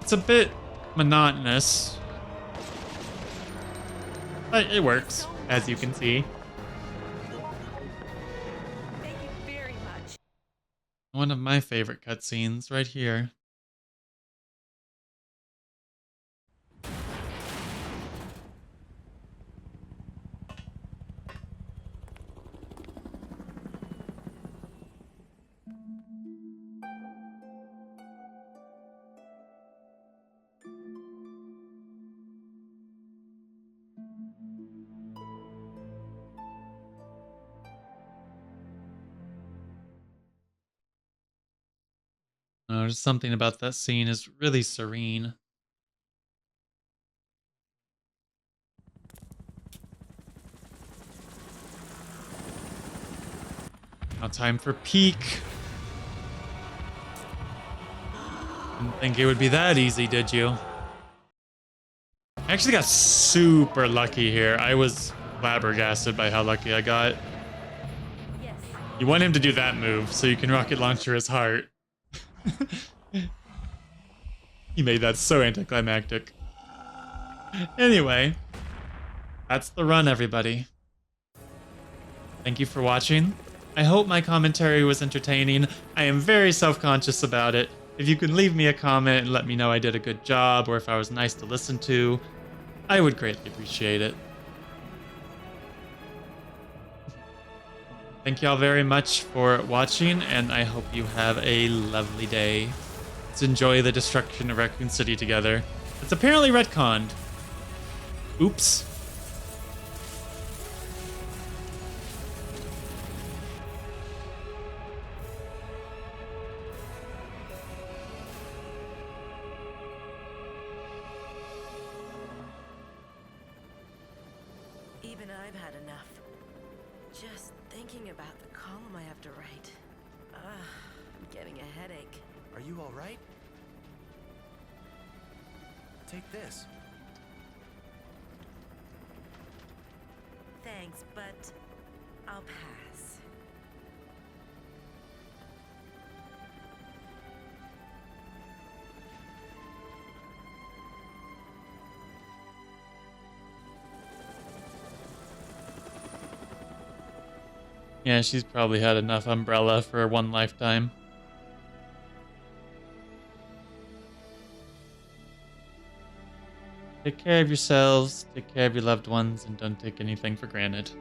It's a bit monotonous, but it works, as you can see. Thank you very much. One of my favorite cutscenes right here. There's something about that scene is really serene. Now time for peak. Didn't think it would be that easy, did you? I actually got super lucky here. I was flabbergasted by how lucky I got. Yes. You want him to do that move so you can rocket launcher his heart. He made that so anticlimactic. Anyway, that's the run, everybody. Thank you for watching. I hope my commentary was entertaining. I am very self-conscious about it. If you could leave me a comment and let me know I did a good job or if I was nice to listen to, I would greatly appreciate it. Thank y'all very much for watching, and I hope you have a lovely day. Let's enjoy the destruction of Raccoon City together. It's apparently retconned. Oops. Even I've had enough. Just thinking about the column I have to write. I'm getting a headache. Are you all right? Take this. Thanks, but I'll pass. Yeah, she's probably had enough umbrella for one lifetime. Take care of yourselves, take care of your loved ones, and don't take anything for granted.